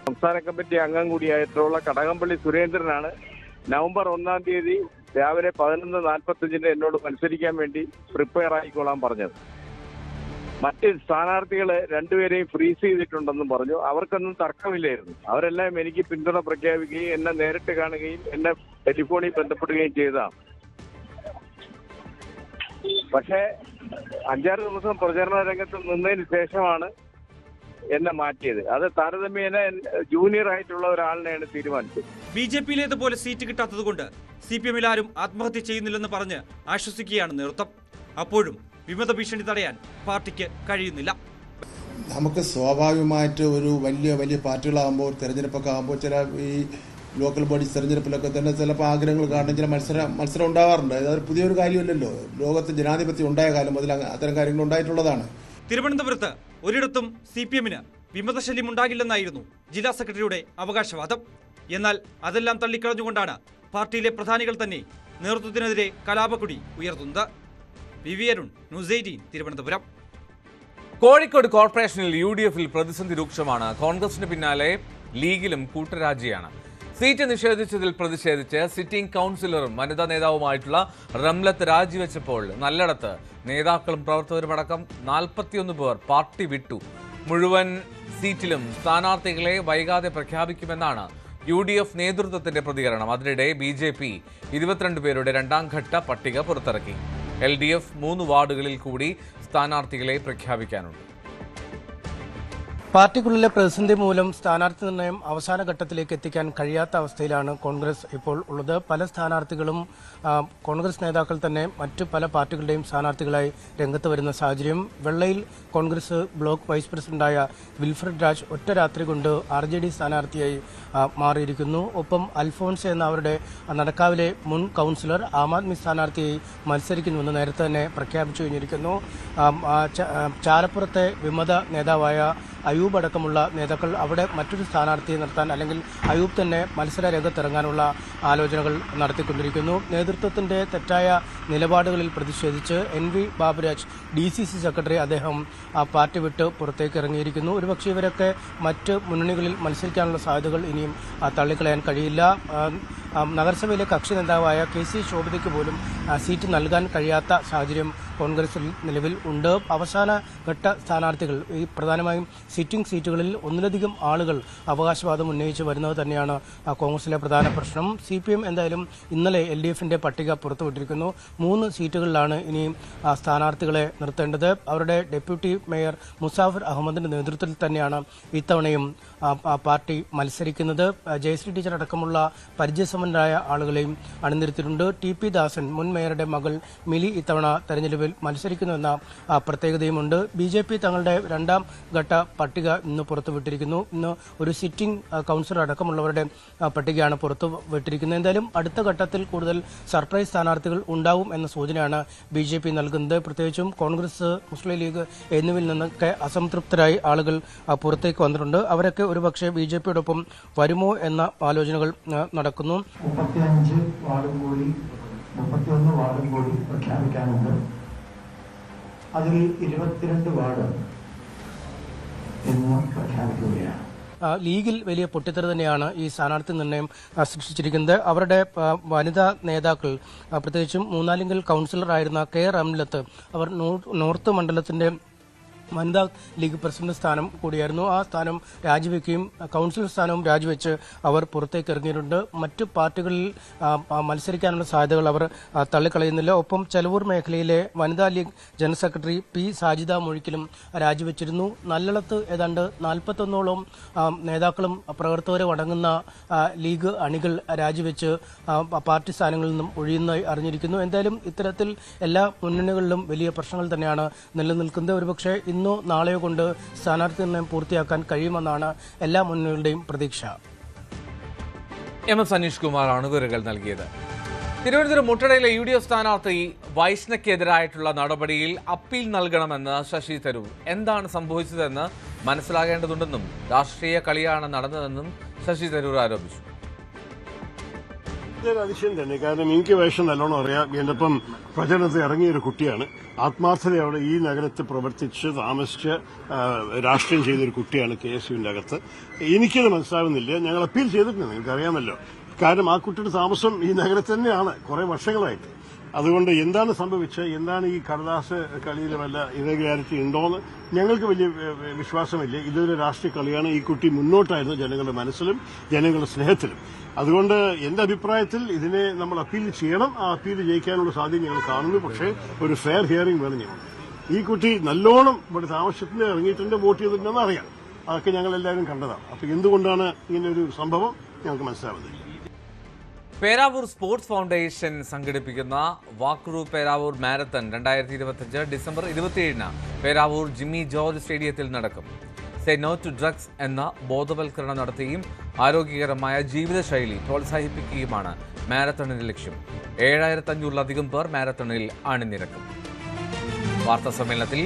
സംസ്ഥാന കമ്മിറ്റി അംഗം കൂടിയായിട്ടുള്ള കടകംപള്ളി സുരേന്ദ്രനാണ് നവംബർ 1-ാം തീയതി രാവിലെ 11:45 എന്നോട് മത്സരിക്കാൻ വേണ്ടി പ്രിപ്പയർ ആയിക്കൊള്ളാൻ പറഞ്ഞത്. മറ്റ് സ്ഥാനാർത്ഥികളെ രണ്ടുപേരെയും ഫ്രീസ് ചെയ്തിട്ടുണ്ടെന്നും പറഞ്ഞു. അവർക്കൊന്നും തർക്കമില്ലായിരുന്നു. അവരെല്ലാം എനിക്ക് പിന്തുണ പ്രഖ്യാപിക്കുകയും എന്നെ നേരിട്ട് കാണുകയും എന്നെ ടെലിഫോണിൽ ബന്ധപ്പെടുകയും ചെയ്തതാണ്. പക്ഷേ 5-6 ദിവസം പ്രചരണ രംഗത്ത് നിന്നതിന് ശേഷമാണ് എന്നെ മാറ്റിയത്. അത് താരതമ്യേന ജൂനിയർ ആയിട്ടുള്ള ഒരാളിനെയാണ് തീരുമാനിച്ചത്. BJP-യിലേതുപോലെ സീറ്റ് കിട്ടാത്തതുകൊണ്ട് CPM-ൽ ആരും ആത്മഹത്യ ചെയ്യുന്നില്ലെന്ന് പറഞ്ഞ് ആശ്വസിക്കുകയാണ് നേതൃത്വം. അപ്പോഴും വിമത ഭീഷണി തടയാൻ പാർട്ടിക്ക് കഴിയുന്നില്ല. നമുക്ക് സ്വാഭാവികമായിട്ട് ഒരു വലിയ പാർട്ടികളാകുമ്പോൾ തെരഞ്ഞെടുപ്പൊക്കെ ആകുമ്പോൾ ചില ഈ ലോക്കൽ ബോഡീസ് തെരഞ്ഞെടുപ്പിലൊക്കെ തന്നെ ചിലപ്പോൾ ആഗ്രഹങ്ങൾ കാണുന്ന ചില മത്സരം ഉണ്ടാവാറുണ്ട്. അതൊരു പുതിയൊരു കാര്യമല്ലല്ലോ. ലോകത്ത് ജനാധിപത്യം ഉണ്ടായ കാലം മുതൽ അത്തരം കാര്യങ്ങൾ ഉണ്ടായിട്ടുള്ളതാണ്. തിരുവനന്തപുരത്ത് ഒരിടത്തും CPM-ന് വിമതശല്യം ഉണ്ടാകില്ലെന്നായിരുന്നു ജില്ലാ സെക്രട്ടറിയുടെ അവകാശവാദം. എന്നാൽ അതെല്ലാം തള്ളിക്കളഞ്ഞുകൊണ്ടാണ് പാർട്ടിയിലെ പ്രധാനികൾ തന്നെ നേതൃത്വത്തിനെതിരെ കലാപക്കൊടി ഉയർത്തുന്നത്. VV Arun, news 18, Thiruvananthapuram. കോഴിക്കോട് കോർപ്പറേഷനിൽ UDF-ൽ പ്രതിസന്ധി രൂക്ഷമാണ്. കോൺഗ്രസിന് പിന്നാലെ ലീഗിലും കൂട്ടരാജിയാണ്. സീറ്റ് നിഷേധിച്ചതിൽ പ്രതിഷേധിച്ച് സിറ്റിംഗ് കൗൺസിലറും വനിതാ നേതാവുമായിട്ടുള്ള റംലത്ത് രാജിവെച്ചപ്പോൾ നല്ലടത്ത് നേതാക്കളും പ്രവർത്തകരുമടക്കം 41 പേർ പാർട്ടി വിട്ടു. മുഴുവൻ സീറ്റിലും സ്ഥാനാർത്ഥികളെ വൈകാതെ പ്രഖ്യാപിക്കുമെന്നാണ് UDF നേതൃത്വത്തിന്റെ പ്രതികരണം. അതിനിടെ BJP 22 പേരുടെ 2ാം ഘട്ട പട്ടിക പുറത്തിറക്കി. LDF 3 വാർഡുകളിൽ കൂടി സ്ഥാനാർത്ഥികളെ പ്രഖ്യാപിക്കാനുണ്ട്. പാർട്ടിക്കുള്ളിലെ പ്രതിസന്ധി മൂലം സ്ഥാനാർത്ഥി നിർണയം അവസാന ഘട്ടത്തിലേക്ക് എത്തിക്കാൻ കഴിയാത്ത അവസ്ഥയിലാണ് കോൺഗ്രസ് ഇപ്പോൾ ഉള്ളത്. പല സ്ഥാനാർത്ഥികളും കോൺഗ്രസ് നേതാക്കൾ തന്നെ മറ്റു പല പാർട്ടികളുടെയും സ്ഥാനാർത്ഥികളായി രംഗത്ത് വരുന്ന സാഹചര്യം. വെള്ളയിൽ കോൺഗ്രസ് ബ്ലോക്ക് വൈസ് പ്രസിഡന്റായ വിൽഫ്രഡ് രാജ് ഒറ്റ രാത്രി കൊണ്ട് RJD സ്ഥാനാർത്ഥിയായി മാറിയിരിക്കുന്നു. ഒപ്പം അൽഫോൺസ് എന്ന അവരുടെ നടക്കാവിലെ മുൻ കൗൺസിലർ ആം ആദ്മി സ്ഥാനാർത്ഥിയായി മത്സരിക്കുന്നുവെന്ന് നേരത്തെ തന്നെ പ്രഖ്യാപിച്ചു കഴിഞ്ഞിരിക്കുന്നു. ചാലപ്പുറത്തെ വിമത നേതാവായ അയൂബ് അടക്കമുള്ള നേതാക്കൾ അവിടെ മറ്റൊരു സ്ഥാനാർത്ഥിയെ നിർത്താൻ അല്ലെങ്കിൽ അയൂബ് തന്നെ മത്സര രംഗത്തിറങ്ങാനുള്ള ആലോചനകൾ നടത്തിക്കൊണ്ടിരിക്കുന്നു. നേതൃത്വത്തിന്റെ തെറ്റായ നിലപാടുകളിൽ പ്രതിഷേധിച്ച് NV ബാബുരാജ് DCC സെക്രട്ടറി അദ്ദേഹം പാർട്ടി വിട്ട് പുറത്തേക്ക് ഇറങ്ങിയിരിക്കുന്നു. ഒരുപക്ഷെ ഇവരൊക്കെ മറ്റ് മുന്നണികളിൽ മത്സരിക്കാനുള്ള സാധ്യതകൾ ഇനിയും തള്ളിക്കളയാൻ കഴിയില്ല. നഗരസഭയിലെ കക്ഷി നേതാവായ KC ശോഭിതയ്ക്ക് പോലും സീറ്റ് നൽകാൻ കഴിയാത്ത സാഹചര്യം കോൺഗ്രസിൽ നിലവിൽ ഉണ്ട്. അവസാന ഘട്ട സ്ഥാനാർത്ഥികൾ ഈ പ്രധാനമായും സിറ്റിംഗ് സീറ്റുകളിൽ ഒന്നിലധികം ആളുകൾ അവകാശവാദം ഉന്നയിച്ച് വരുന്നത് തന്നെയാണ് കോൺഗ്രസിലെ പ്രധാന പ്രശ്നം. CPM എന്തായാലും ഇന്നലെ LDF-ന്റെ പട്ടിക പുറത്തുവിട്ടിരിക്കുന്നു. 3 സീറ്റുകളിലാണ് ഇനിയും സ്ഥാനാർത്ഥികളെ നിർത്തേണ്ടത്. അവരുടെ ഡെപ്യൂട്ടി മേയർ മുസാഫിർ അഹമ്മദിന്റെ നേതൃത്വത്തിൽ തന്നെയാണ് ഇത്തവണയും പാർട്ടി മത്സരിക്കുന്നത്. ജയശ്രീ ടീച്ചർ അടക്കമുള്ള പരിചയസമ്പന്നരായ ആളുകളെയും അണിനിരത്തിയിട്ടുണ്ട്. TP ദാസൻ മുൻ മേയറുടെ മകൾ മിലി ഇത്തവണ തെരഞ്ഞെടുപ്പിൽ മത്സരിക്കുന്നുവെന്ന പ്രത്യേകതയുമുണ്ട്. BJP തങ്ങളുടെ 2ാം ഘട്ട പട്ടിക ഇന്ന് പുറത്തുവിട്ടിരിക്കുന്നു. ഇന്ന് ഒരു സിറ്റിംഗ് കൗൺസിലർ അടക്കമുള്ളവരുടെ പട്ടികയാണ് പുറത്തുവിട്ടിരിക്കുന്നത്. എന്തായാലും അടുത്ത ഘട്ടത്തിൽ കൂടുതൽ സർപ്രൈസ് സ്ഥാനാർത്ഥികൾ ഉണ്ടാവും എന്ന സൂചനയാണ് BJP നൽകുന്നത്. പ്രത്യേകിച്ചും കോൺഗ്രസ്, മുസ്ലിം ലീഗ് എന്നിവയിൽ നിന്നൊക്കെ അസംതൃപ്തരായി ആളുകൾ പുറത്തേക്ക് വന്നിട്ടുണ്ട്. അവരൊക്കെ ഒരുപക്ഷെ BJP-യോടൊപ്പം വരുമോ എന്ന ആലോചനകൾ നടക്കുന്നു. 35 വാർഡും കൂടി 31 വാർഡും കൂടി പ്രഖ്യാപിക്കാനുണ്ട്. അതിൽ 22 വാർഡ് ഇന്ന് പ്രഖ്യാപിക്കുകയാണ്. ലീഗിൽ വലിയ പൊട്ടിത്തെറി തന്നെയാണ് ഈ സ്ഥാനാർത്ഥി നിർണയം സൃഷ്ടിച്ചിരിക്കുന്നത്. അവരുടെ വനിതാ നേതാക്കൾ, പ്രത്യേകിച്ചും മൂന്നാലിങ്കൽ കൗൺസിലറായിരുന്ന K റംലത്ത്, അവർ നോർത്ത് മണ്ഡലത്തിന്റെ വനിതാ ലീഗ് പ്രസിഡന്റ് സ്ഥാനം കൂടിയായിരുന്നു. ആ സ്ഥാനം രാജിവെക്കുകയും കൗൺസിലർ സ്ഥാനവും രാജിവെച്ച് അവർ പുറത്തേക്ക് ഇറങ്ങിയിട്ടുണ്ട്. മറ്റു പാർട്ടികളിൽ മത്സരിക്കാനുള്ള സാധ്യതകൾ അവർ തള്ളിക്കളയുന്നില്ല. ഒപ്പം ചെലവൂർ മേഖലയിലെ വനിതാ league general secretary P Sajida മൊഴിക്കലും രാജിവെച്ചിരുന്നു. നല്ലളത്ത് ഏതാണ്ട് 41ഓളം നേതാക്കളും പ്രവർത്തകരും അടങ്ങുന്ന ലീഗ് അണികൾ രാജിവെച്ച് പാർട്ടി സ്ഥാനങ്ങളിൽ നിന്നും ഒഴിയുന്നതായി അറിഞ്ഞിരിക്കുന്നു. എന്തായാലും ഇത്തരത്തിൽ എല്ലാ മുന്നണികളിലും വലിയ പ്രശ്നങ്ങൾ തന്നെയാണ് നിലനിൽക്കുന്നത്. ഒരുപക്ഷെ ഇന്നോ നാളെയോ കൊണ്ട് സ്ഥാനാർത്ഥി നിർണയം പൂർത്തിയാക്കാൻ കഴിയുമെന്നാണ് എല്ലാ മുന്നണികളുടെയും പ്രതീക്ഷ. MS അനീഷ് കുമാറാണ് വിവരങ്ങൾ നൽകിയത്. തിരുവനന്തപുരം മുട്ടടയിലെ UDF സ്ഥാനാർത്ഥി വൈഷ്ണയ്ക്കെതിരായിട്ടുള്ള നടപടിയിൽ അപ്പീൽ നൽകണമെന്ന് ശശി തരൂർ. എന്താണ് സംഭവിച്ചതെന്ന് മനസ്സിലാകേണ്ടതുണ്ടെന്നും രാഷ്ട്രീയ കളിയാണ് നടന്നതെന്നും ശശി തരൂർ ആരോപിച്ചു. ഇതൊരു അതിശയം തന്നെ. കാരണം എനിക്ക് വേഷം നല്ലോണം അറിയാം. എന്നപ്പം പ്രചരണത്തിൽ ഇറങ്ങിയൊരു കുട്ടിയാണ്. ആത്മാർത്ഥതയോടെ ഈ നഗരത്തിൽ പ്രവർത്തിച്ച് താമസിച്ച് രാഷ്ട്രീയം ചെയ്തൊരു കുട്ടിയാണ് KSUവിന്റെ അകത്ത്. എനിക്കത് മനസ്സിലാവുന്നില്ല. ഞങ്ങൾ അപ്പീൽ ചെയ്തിട്ടുണ്ട്, നിങ്ങൾക്കറിയാമല്ലോ. കാരണം ആ കുട്ടിയുടെ താമസം ഈ നഗരത്തിൽ തന്നെയാണ് കുറെ വർഷങ്ങളായിട്ട്. അതുകൊണ്ട് എന്താണ് സംഭവിച്ചത്, എന്താണ് ഈ കടലാസ് കളിയിൽ വല്ല ഇറഗുലാരിറ്റി ഉണ്ടോയെന്ന് ഞങ്ങൾക്ക് വലിയ വിശ്വാസമില്ല. ഇതൊരു രാഷ്ട്രീയ കളിയാണ്. ഈ കുട്ടി മുന്നോട്ടായിരുന്നു ജനങ്ങളുടെ മനസ്സിലും ജനങ്ങളുടെ സ്നേഹത്തിലും. അതുകൊണ്ട് എന്റെ അഭിപ്രായത്തിൽ ഇതിനെ നമ്മൾ അപ്പീൽ ചെയ്യണം. ആ അപ്പീൽ ജയിക്കാനുള്ള സാധ്യത ഞങ്ങൾ കാണുന്നു. പക്ഷേ ഒരു ഫെയർ ഹിയറിംഗ് വേണം ഞങ്ങൾ. ഈ കുട്ടി നല്ലോണം ഇവിടെ താമസത്തിന് ഇറങ്ങിയിട്ടുണ്ട്, വോട്ട് ചെയ്തിട്ടുണ്ടെന്ന് അറിയാം. അതൊക്കെ ഞങ്ങൾ എല്ലാവരും കണ്ടതാണ്. അപ്പോൾ എന്തുകൊണ്ടാണ് ഇങ്ങനെ ഒരു സംഭവം ഞങ്ങൾക്ക് മനസ്സിലാവുന്നത്. പേരാവൂർ സ്പോർട്സ് ഫൗണ്ടേഷൻ സംഘടിപ്പിക്കുന്ന വാക്രൂ പേരാവൂർ മാരത്തൺ 2025 ഡിസംബർ 27 പേരാവൂർ ജിമ്മി ജോർജ് സ്റ്റേഡിയത്തിൽ നടക്കും. സേ നോ ടു ഡ്രഗ്സ് എന്ന ബോധവൽക്കരണം നടത്തുകയും ആരോഗ്യകരമായ ജീവിതശൈലി പ്രോത്സാഹിപ്പിക്കുകയുമാണ് മാരത്തണിന്റെ ലക്ഷ്യം. 7500-ലധികം പേർ മാരത്തണിൽ അണിനിരക്കും. വാർത്താ സമ്മേളനത്തിൽ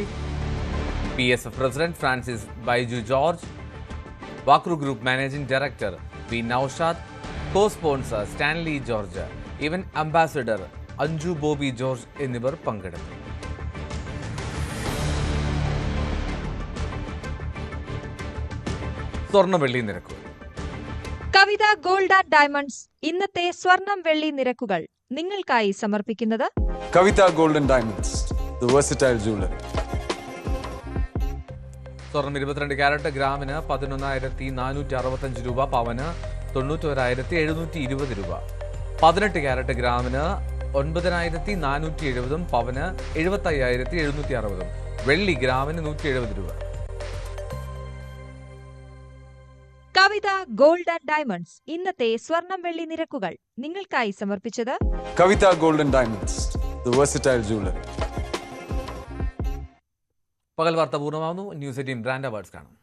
PSF president Francis Baiju George, Vakroo group managing director V Noushad, co-sponsor Stanley George, event ambassador Anju Bobby George എന്നിവർ പങ്കെടുത്തു. സ്വർണ്ണ വെള്ളി നിരക്കുകൾ. കവിത ഗോൾഡ് ആൻഡ് ഡയമണ്ട്സ് ഇന്നത്തെ സ്വർണം വെള്ളി നിരക്കുകൾ നിങ്ങൾക്കായി സമർപ്പിക്കുന്നത് Kavitha gold and diamonds, the versatile jewellery. സ്വർണം 22 ക്യാരറ്റ് ഗ്രാമിന് 11,465 രൂപ, പവന് 91,720 രൂപ. 18 ക്യാരറ്റ് ഗ്രാമിന് 9,470, പവന് 75,760. വെള്ളി ഗ്രാമിന് 170 രൂപ. കവിത ഗോൾഡ് ആൻഡ് ഡയമണ്ട്സ് ഇന്നത്തെ സ്വർണം വെള്ളി നിരക്കുകൾ നിങ്ങൾക്കായി സമർപ്പിച്ചത് Kavitha gold and diamonds, the versatile jewellery. പകൽ വാർത്ത പൂർണ്ണമാവുന്നു. ന്യൂസ് 18 ബ്രാൻഡ് അവാർഡ്സ് കാണും.